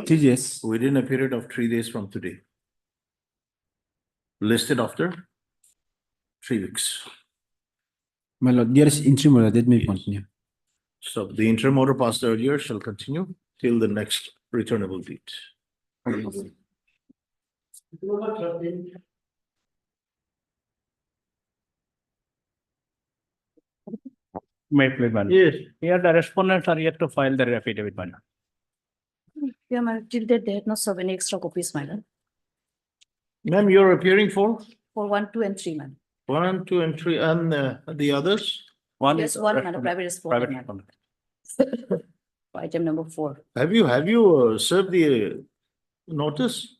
days. within a period of 3 days from today. Listed after 3 weeks. My lord, there is interim order that may continue. So the interim order passed earlier shall continue till the next returnable date. May please, madam. Yes. Here the respondents are yet to file their affidavit, madam. Yeah, madam, till date, they had not served any extra copies, madam. Ma'am, you're appearing for For 1, 2, and 3, madam. 1, 2, and 3, and the others? One Yes, is one, madam, private respondent, private madam. respondent. Item number 4. Have you served the notice?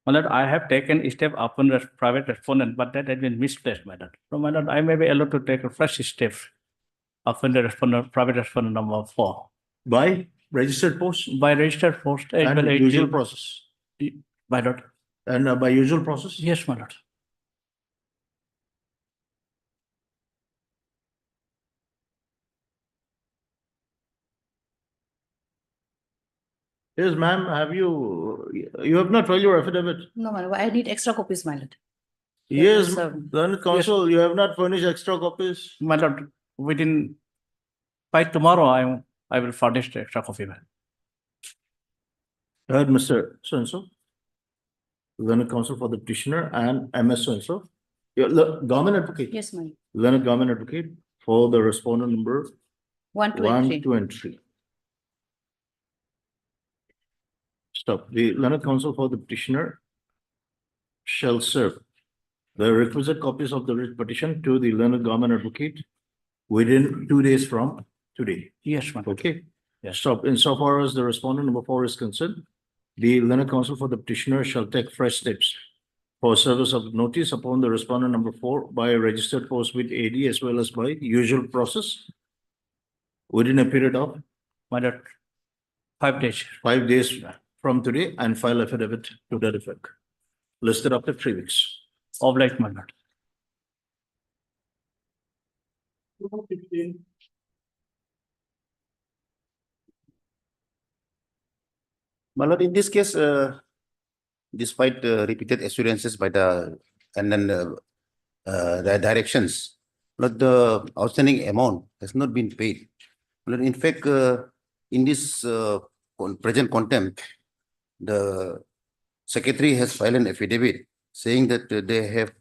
My lord, I have taken step upon the private respondent, but that has been misplaced, madam. So, my lord, I may be allowed to take a fresh step upon the respondent, private respondent number 4 By registered post by registered post as well and as usual process? my lord. And by usual process? Yes, my lord. Yes, ma'am, you have not filed your affidavit? No, madam, I need extra copies, my lord. Yes, sir. learned counsel, you have not furnished extra copies? My lord, by tomorrow, I will furnish the extra copy, madam. Heard Mr. So-and-so, learned counsel for the petitioner and MS so-and-so. Your government advocate, Yes, madam. learned government advocate for the respondent number 1, 2, and 1, 3. 2, and 3. Stop. The learned counsel for the petitioner shall serve the requisite copies of the writ petition to the learned government advocate within 2 days from today. Yes, madam. Okay? Yes. Stop. Insofar as the respondent number 4 is concerned, the learned counsel for the petitioner shall take fresh steps for service of notice upon the respondent number 4 by a registered post with AD as well as by usual process within a period of My lord, 5 days. 5 days from today and file affidavit to that effect. Listed after 3 weeks. Obliged, my lord. My lord, in this case, despite repeated assurances by the directions, but the outstanding amount has not been paid. But in fact, in this present contempt, the secretary has filed an affidavit saying that they have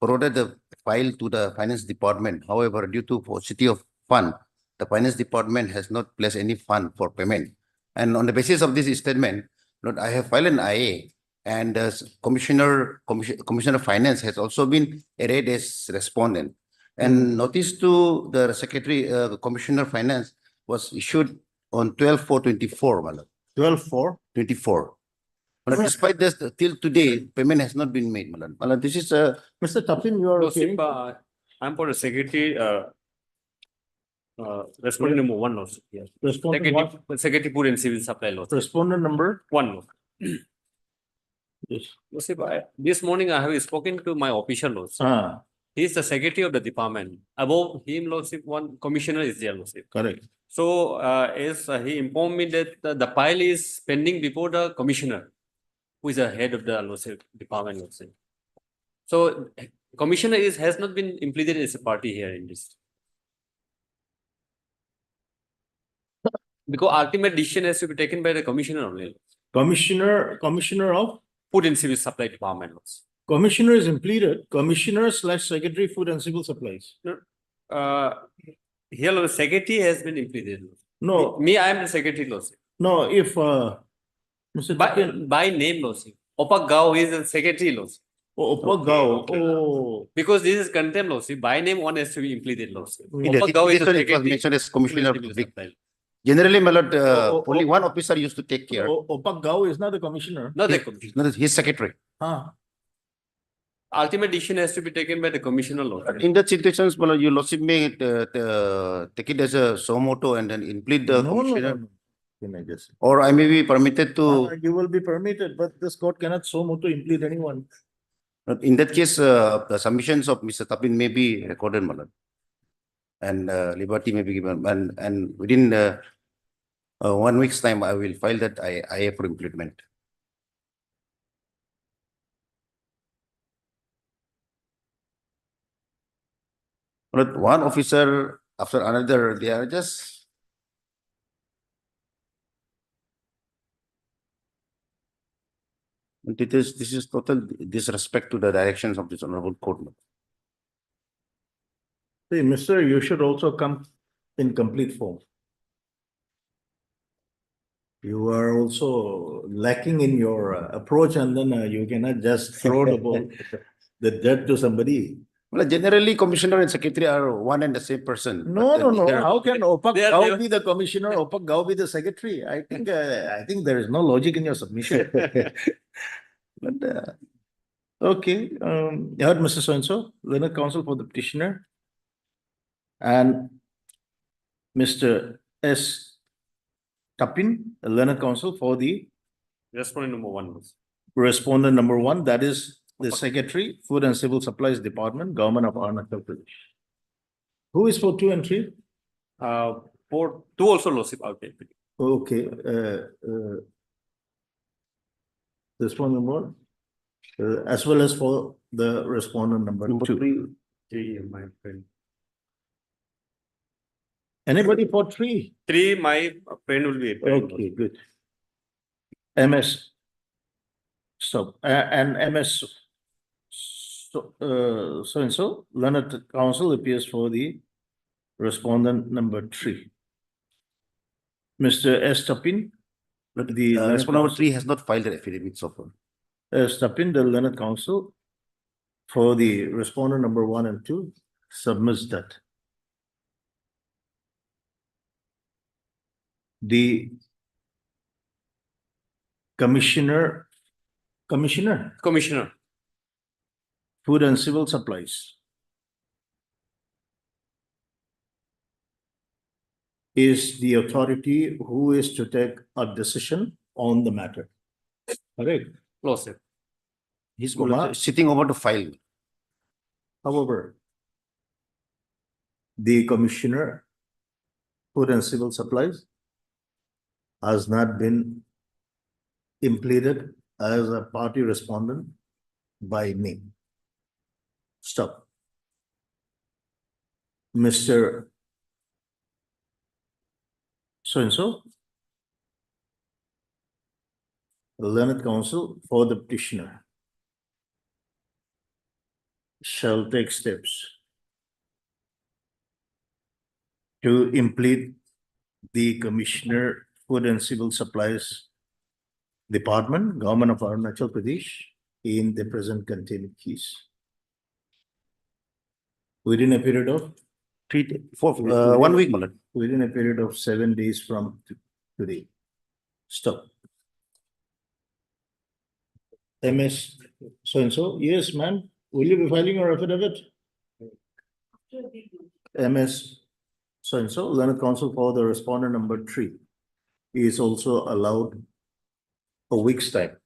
forwarded the file to the finance department. However, due to paucity of fund, the finance department has not placed any fund for payment. And on the basis of this statement, Lord, I have filed an IA and Commissioner of Finance has also been arrayed as respondent. And notice to the Secretary, Commissioner of Finance was issued on 12/4/24, my lord. 12/4. 24. But despite this, till today, payment has not been made, my lord. My lord, this is Mr. Tapin, you are Lordship, hearing? I'm for the secretary, respondent number one, Lordship. Yes. Respondent what? Secretary Food and Civil Supply, Lordship. Respondent number? One, Lord. Yes. Lordship, this morning I have spoken to my official, Lordship. Ah, He is the secretary of the department. Above him, Lordship, one commissioner is there, Lordship. correct. So, he informed me that the file is pending before the commissioner, who is the head of the Lordship department, Lordship. So, commissioner has not been implemented as a party here in this. Because ultimate decision has to be taken by the commissioner only. Commissioner of? Food and Civil Supply Department, Lordship. Commissioner is impleted, Commissioner/Secretary Food and Civil Supplies. Here, the secretary has been implemented. No, Me, I am the secretary, Lordship. no, if, Mr. Tapin, By name, Lordship. Opak Gao is the secretary, Lordship. Opak Gao, oh, Because this is contempt, Lordship. By name, one has to be implemented, Lordship. in the Opak Gao is the it was secretary. mentioned as Commissioner of Civil Public. Supply. Generally, my lord, only oh. one officer used to take care. Opak Gao is not the commissioner. Not the commissioner. No, his secretary. Ah, Ultimate decision has to be taken by the commissioner, But Lordship. in that situations, my lord, you lordship may take it as a suo moto and then implead the no, no, no, commissioner. no. Can I just? Or I may be permitted to, You will be permitted, but this court cannot so moto implead anyone. in that case, the submissions of Mr. Tapin may be recorded, my lord. And liberty may be given, and within 1 week's time, I will file that IA for implement. But one officer after another, they are just. And this is total disrespect to the directions of this honorable court. See, mister, you should also come in complete form. You are also lacking in your approach and then you cannot just throw the dirt to somebody. Well, generally, commissioner and secretary are one and the same person. No, but, no, no. neither- How can Opak They are- Gao be the commissioner, Opak Gao be the secretary? I think there is no logic in your submission. But, okay, you heard Mr. So-and-so, learned counsel for the petitioner. And Mr. S. Tapin, learned counsel for the Respondent number one, Lordship. respondent number one, that is the secretary, Food and Civil Supplies Department, Government of Arunachal Pradesh. Who is for 2 and 3? For two also, Lordship, out there. Okay, respondent number, as well as for the respondent number Number 2. three. My friend. Anybody for 3? Three, my friend will be. Okay, good. MS. Stop, and MS. So-and-so, learned counsel appears for the respondent number 3. Mr. S. Tapin, But the learned respondent number counsel- 3 has not filed the affidavit so far. S. Tapin, the learned counsel for the respondent number 1 and 2 submits that the Commissioner, Commissioner. Food and Civil Supplies is the authority who is to take a decision on the matter. Correct. Lordship. He's Kumar? sitting over to file. However, the Commissioner, Food and Civil Supplies has not been implemented as a party respondent by me. Stop. Mr. So-and-so, the learned counsel for the petitioner shall take steps to implement the Commissioner, Food and Civil Supplies Department, Government of Arunachal Pradesh, in the present contained case. Within a period of, 1 week, my lord. within a period of 7 days from today. Stop. MS so-and-so, yes, ma'am, will you be filing your affidavit? MS so-and-so, learned counsel for the respondent number 3 is also allowed a week's time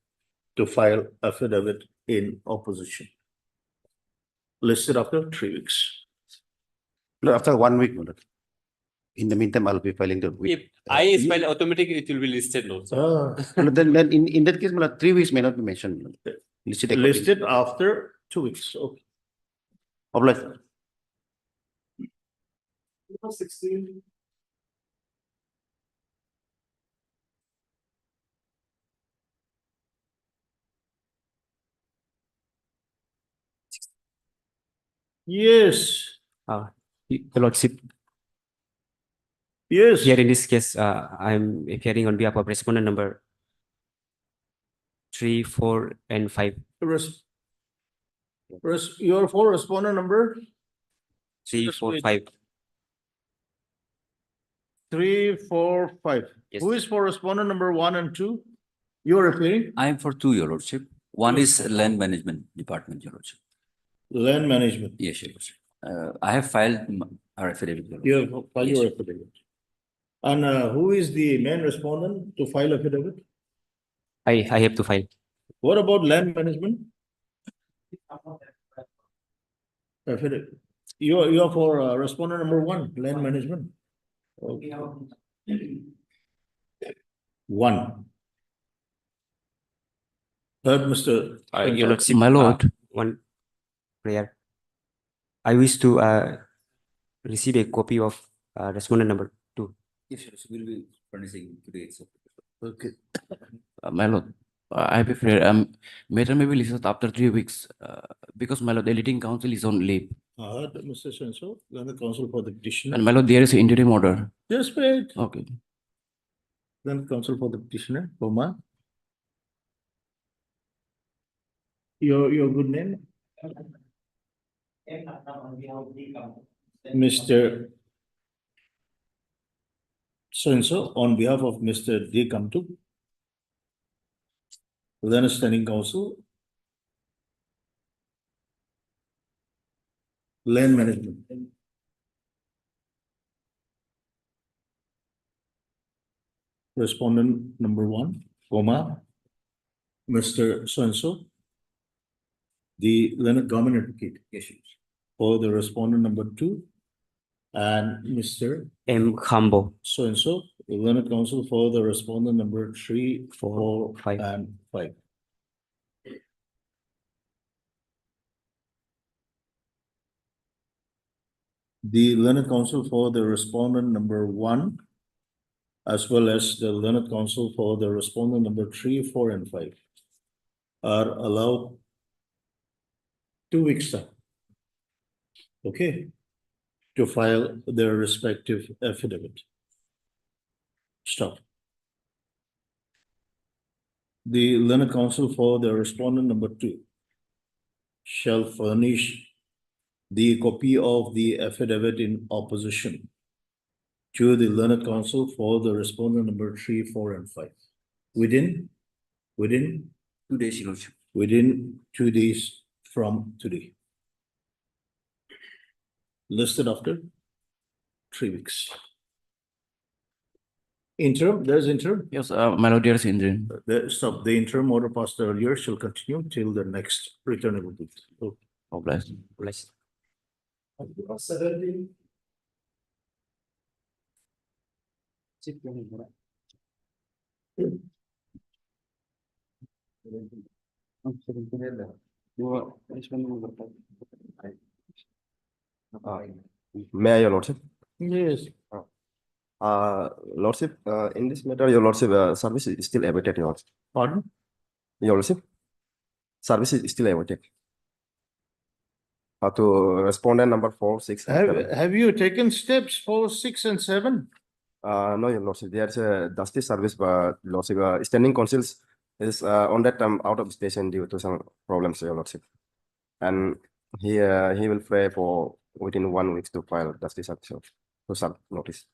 to file affidavit in opposition. Listed after 3 weeks. No, after 1 week, my lord. In the meantime, I'll be filing the week. If I is filed automatically, it will be listed also. Then in that case, my lord, 3 weeks may not be mentioned. my lord. Listed according- Listed after 2 weeks, okay. Obliged. Yes, Your Lordship, yes. here in this case, I'm appearing on behalf of respondent number 3, 4, and 5. Your for respondent number 3, Just 4, wait. 5. 3, 4, 5. Yes. Who is for respondent number 1 and 2? You are appearing? I am for 2, Your Lordship. One is Land Management Department, Your Lordship. Land management. Yes, Your Lordship. I have filed our affidavit. Your You Lordship. have filed Yes. your affidavit. And who is the main respondent to file affidavit? I have to file. What about land management? Affidavit. You are for respondent number 1, land management. Okay. 1. Heard, Mr. Your Lordship, My lord. one prayer. I wish to receive a copy of respondent number 2. Yes, Your Lordship, we'll be furnishing today itself. Okay. My lord, I have a prayer. Matter may be listed after 3 weeks, because my lord, the leading counsel is on leave. Heard, Mr. Senso, then the counsel for the petitioner. And my lord, there is an interim order. Just wait. Okay. Then counsel for the petitioner, Boma. Your good name? Mr. So-and-so, on behalf of Mr. D. Kamtu, then standing counsel, land management. Respondent number 1, Boma, Mr. So-and-so, the Leonard Government Advocate. Yes, Your Lordship. For the respondent number 2, and Mr. M. Hambo. So-and-so, the Leonard Counsel for the respondent number 3, 4, 5. and 5. The Leonard Counsel for the respondent number 1, as well as the Leonard Counsel for the respondent number 3, 4, and 5 are allowed 2 weeks time. Okay, to file their respective affidavit. Stop. The Leonard Counsel for the respondent number 2 shall furnish the copy of the affidavit in opposition to the Leonard Counsel for the respondent number 3, 4, and 5 within 2 days, Your Lordship. within 2 days from today. Listed after 3 weeks. Interim, there's interim. Yes, my lord, there is interim. Stop, the interim order passed earlier shall continue till the next returnable date. Okay. Obliged. Bless. May I, Your Lordship? Yes. Lordship, in this matter, Your Lordship, service is still awaited, Your Lordship. Pardon? Your Lordship, service is still awaited. To respondent number 4, 6, and 7. Have you taken steps for 6 and 7? No, Your Lordship, there is a justice service, but Lordship, standing counsels Is on that I'm out of station due to some problems, Your Lordship. And he will pray for within 1 week to file justice action to serve notice.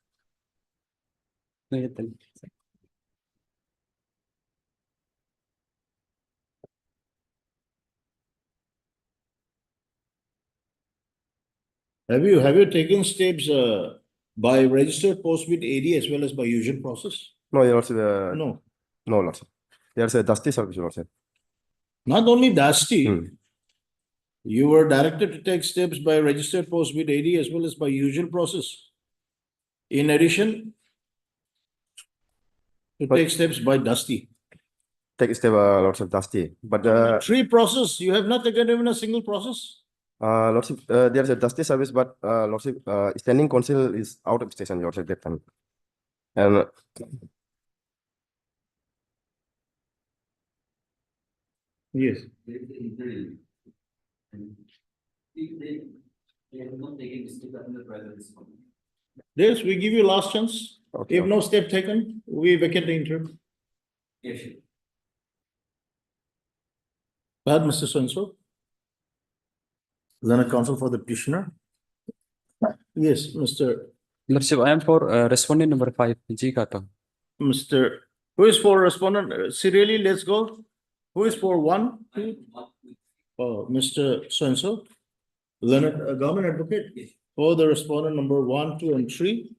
Have you taken steps by registered post with AD as well as by usual process? No, Your Lordship. No, No, Lordship. There's a justice service, Your Lordship. not only Dasti. Hmm. You were directed to take steps by registered post with AD as well as by usual process. In addition, to But- take steps by Dusty. Take step, Lordship, Dusty. But Three process, you have not taken even a single process? Lordship, there's a justice service, but Lordship, standing counsel is out of station, Lordship, that time. And Yes. Yes, we give you last chance. okay, If no step taken, we vacate the interim. Bad, Mr. So-and-so. Learned counsel for the petitioner. Yes, Mr. Lordship, I am for respondent number 5, G Kata. Mr. Who is for respondent? Serially, let's go. Who is for 1, 2? Oh, Mr. So-and-so. Learned government advocate for the respondent number 1, 2, and 3.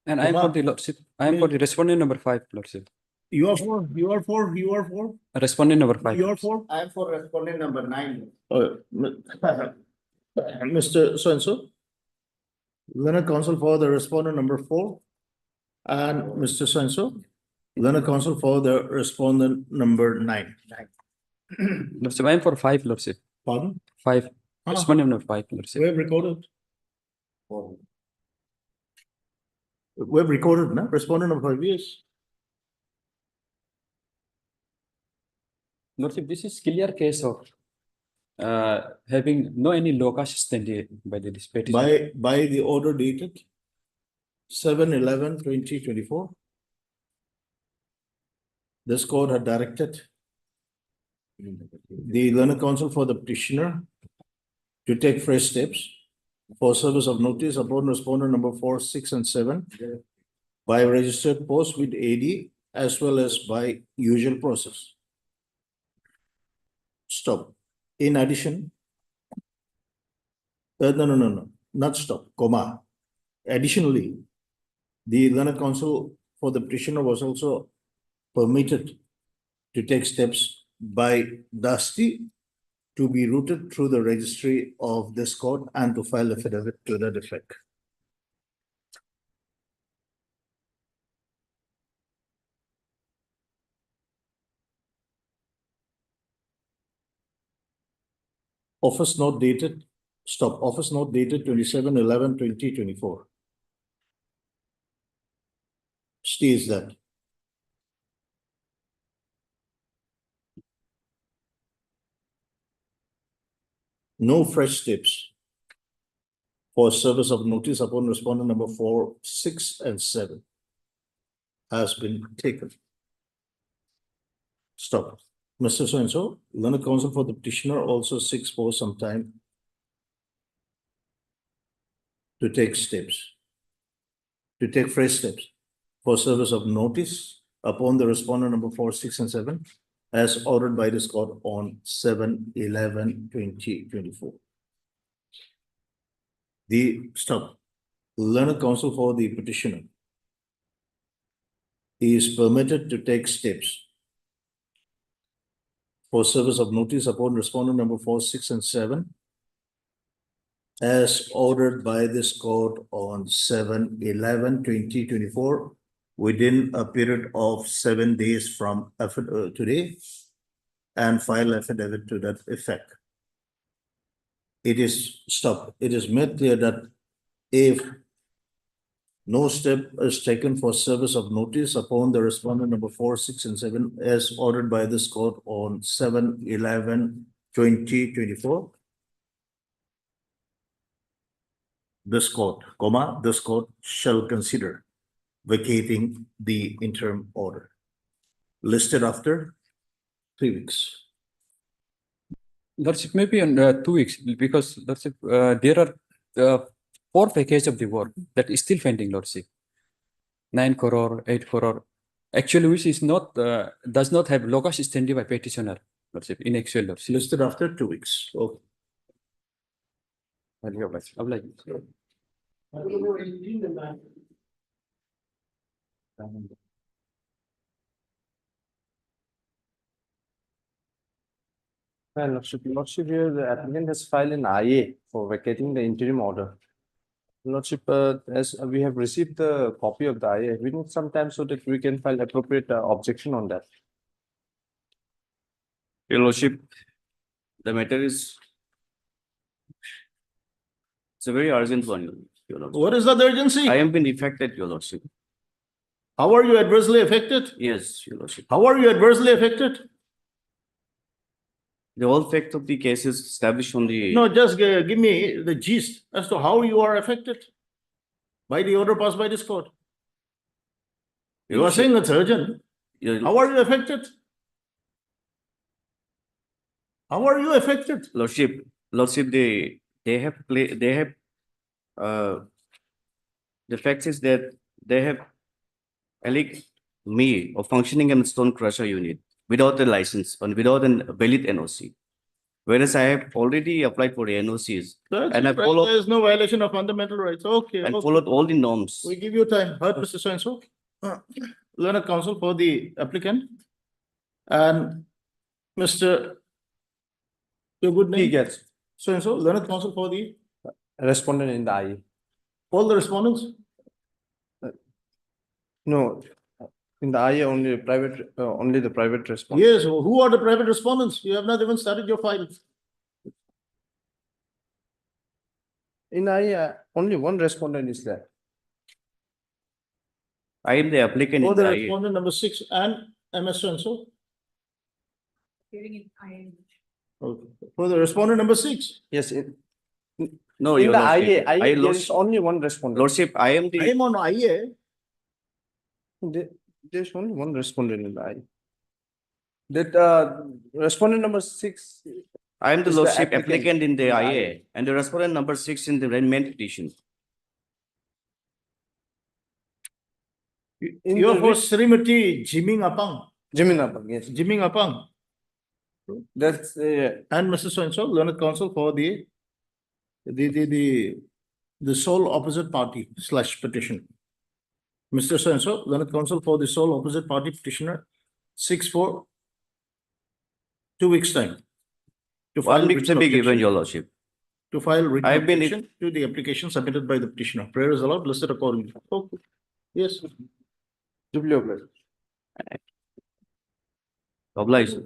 And I am for the Lordship. I am for the respondent number 5, Lordship. You are for, you are for, you are for, Respondent number 5. you are for. I am for respondent number 9. Mr. So-and-so. Learned counsel for the respondent number 4. And Mr. So-and-so. Learned counsel for the respondent number 9. Lordship, I am for 5, Lordship. Pardon? 5. Respondent number 5, Lordship. We have recorded. We have recorded, no? Respondent number 5 years. Lordship, this is clear case of having no any locus standi by the petition. By the order dated 7/11/2024. This court had directed the learned counsel for the petitioner to take fresh steps for service of notice upon respondent number 4, 6, and 7 by registered post with AD as well as by usual process. Stop. In addition, no, not stop, comma. Additionally, the learned counsel for the petitioner was also permitted to take steps by Dusty to be routed through the registry of this court and to file affidavit to that effect. Office note dated, stop, office note dated 27/11/2024. States that no fresh steps for service of notice upon respondent number 4, 6, and 7 has been taken. Stop. Mr. So-and-so, learned counsel for the petitioner also seeks for some time to take steps, to take fresh steps for service of notice upon the respondent number 4, 6, and 7 as ordered by this court on 7/11/2024. The stop. Learned counsel for the petitioner is permitted to take steps for service of notice upon respondent number 4, 6, and 7 as ordered by this court on 7/11/2024 within a period of 7 days from today and file affidavit to that effect. It is stop. It is made clear that if no step is taken for service of notice upon the respondent number 4, 6, and 7 as ordered by this court on 7/11/2024. This court, this court shall consider vacating the interim order. listed after 3 weeks. Lordship, maybe in 2 weeks, because Lordship, there are 4 packages of the work that is still pending, Lordship. 9 crore, 8 crore, actually which is not, does not have locus standi by petitioner, Lordship, in actual Lordship. Listed after 2 weeks. Okay. Thank you, Lordship. Well, Lordship, here the applicant has filed an IA for vacating the interim order. Lordship, as we have received the copy of the IA, we need some time so that we can file appropriate objection on that. Your Lordship, the matter is, it's a very urgent one, Your Lordship. What is the urgency? I am been affected, Your Lordship. How are you adversely affected? Yes, Your Lordship. How are you adversely affected? The whole fact of the case is established on the. No, just give me the gist as to how you are affected by the order passed by this court. You are saying it's urgent. How are you affected? How are you affected? Lordship, they have the fact is that they have alleged me of functioning in stone crusher unit without a license and without a valid NOC. Whereas I have already applied for the NOCs and I followed. There is no violation of fundamental rights. Okay. And okay. followed all the norms. We give you time. Heard, Mr. So-and-so. Learned counsel for the applicant. And Mr. Your good name? Yes. So-and-so, learned counsel for the Respondent in the IA. all the respondents? No, in the IA only only the private respondent. Yes, who are the private respondents? You have not even started your file. In IA, only one respondent is there. I am the applicant Oh, in the the IA. respondent number 6 and MS so-and-so. Okay. For the respondent number 6. Yes, No, in Your the Lordship. IA, there Lordship- is only one respondent. Lordship, I am I the, am on IA. There's only one respondent in the IA. That respondent number 6. I am the is the Lordship applicant applicant in the in the IA and the respondent number 6 in the main petition. In You are the for writ- Srimati Jiming Apang. Jiminapang, yes. Jiming Apang. That's And Mr. So-and-so, learned counsel for the sole opposite party / petition. Mr. So-and-so, learned counsel for the sole opposite party petitioner, 6 for 2 weeks time. To 1 week written to be given, objection. Your Lordship. To file written I've been- objection to the application submitted by the petitioner. Prayer is allowed, listed accordingly. Okay. Yes. duly obliged. Obliged.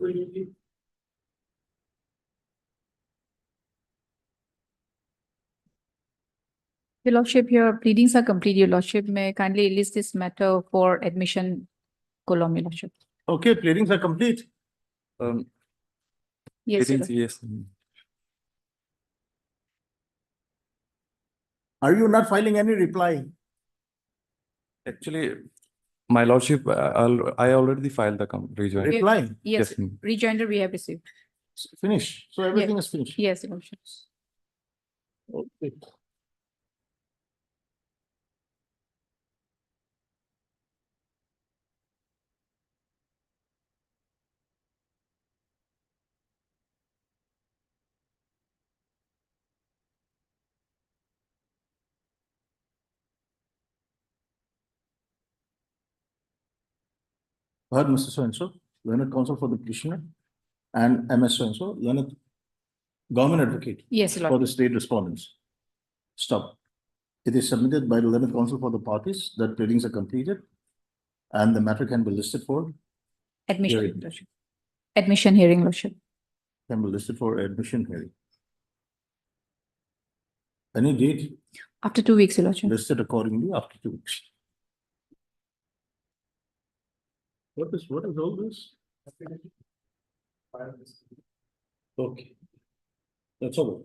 Your Lordship, your pleadings are complete, Your Lordship. May I kindly list this matter for admission, column, Your Lordship. Okay, pleadings are complete. Yes, Your Lordship. Yes. Are you not filing any reply? Actually, my Lordship, I already filed the rejoinder. Reply. Yes, Yes, rejoinder we have received. Finish. So everything is finished. Yes, Your Lordship. Okay. Heard, Mr. So-and-so, learned counsel for the petitioner and MS so-and-so, learned government advocate Yes, Your for Lordship. the state respondents. Stop. It is submitted by the learned counsel for the parties that pleadings are completed and the matter can be listed for, Admission, Hearing. Your Lordship. Admission hearing, Lordship. can be listed for admission hearing. Any date After 2 weeks, Your Lordship. listed accordingly after 2 weeks. What is all this? Okay. That's all.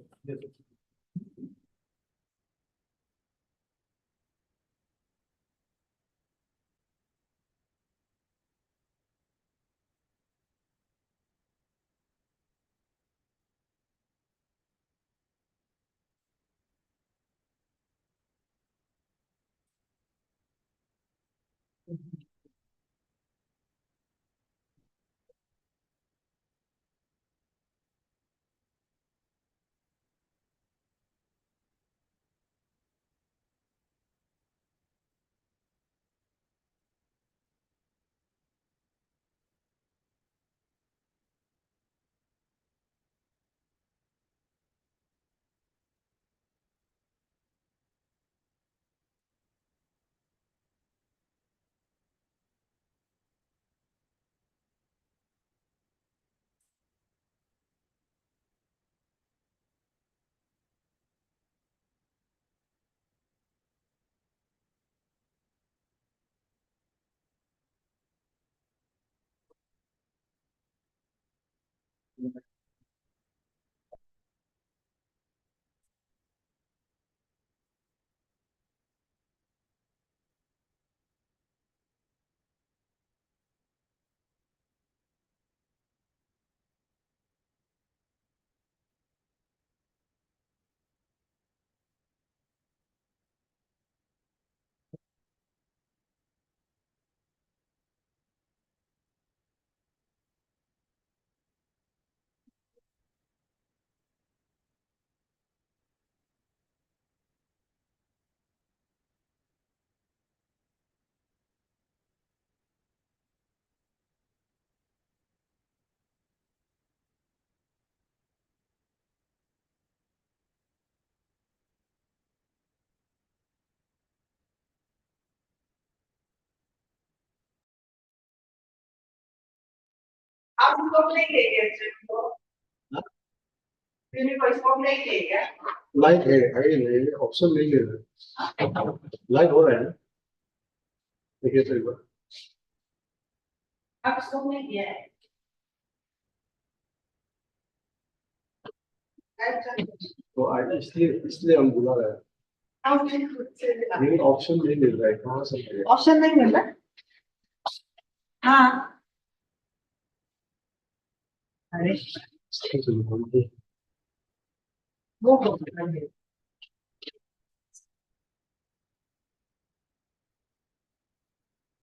Light है option नहीं है light हो रहा है ना देखिए तो एक बार तो आज इसलिए इसलिए हम बुला रहे हैं लेकिन ऑप्शन नहीं मिल रहा है कहाँ से मिलेगा? ऑप्शन नहीं मिल रहा हाँ अरे चलिए, हम- वो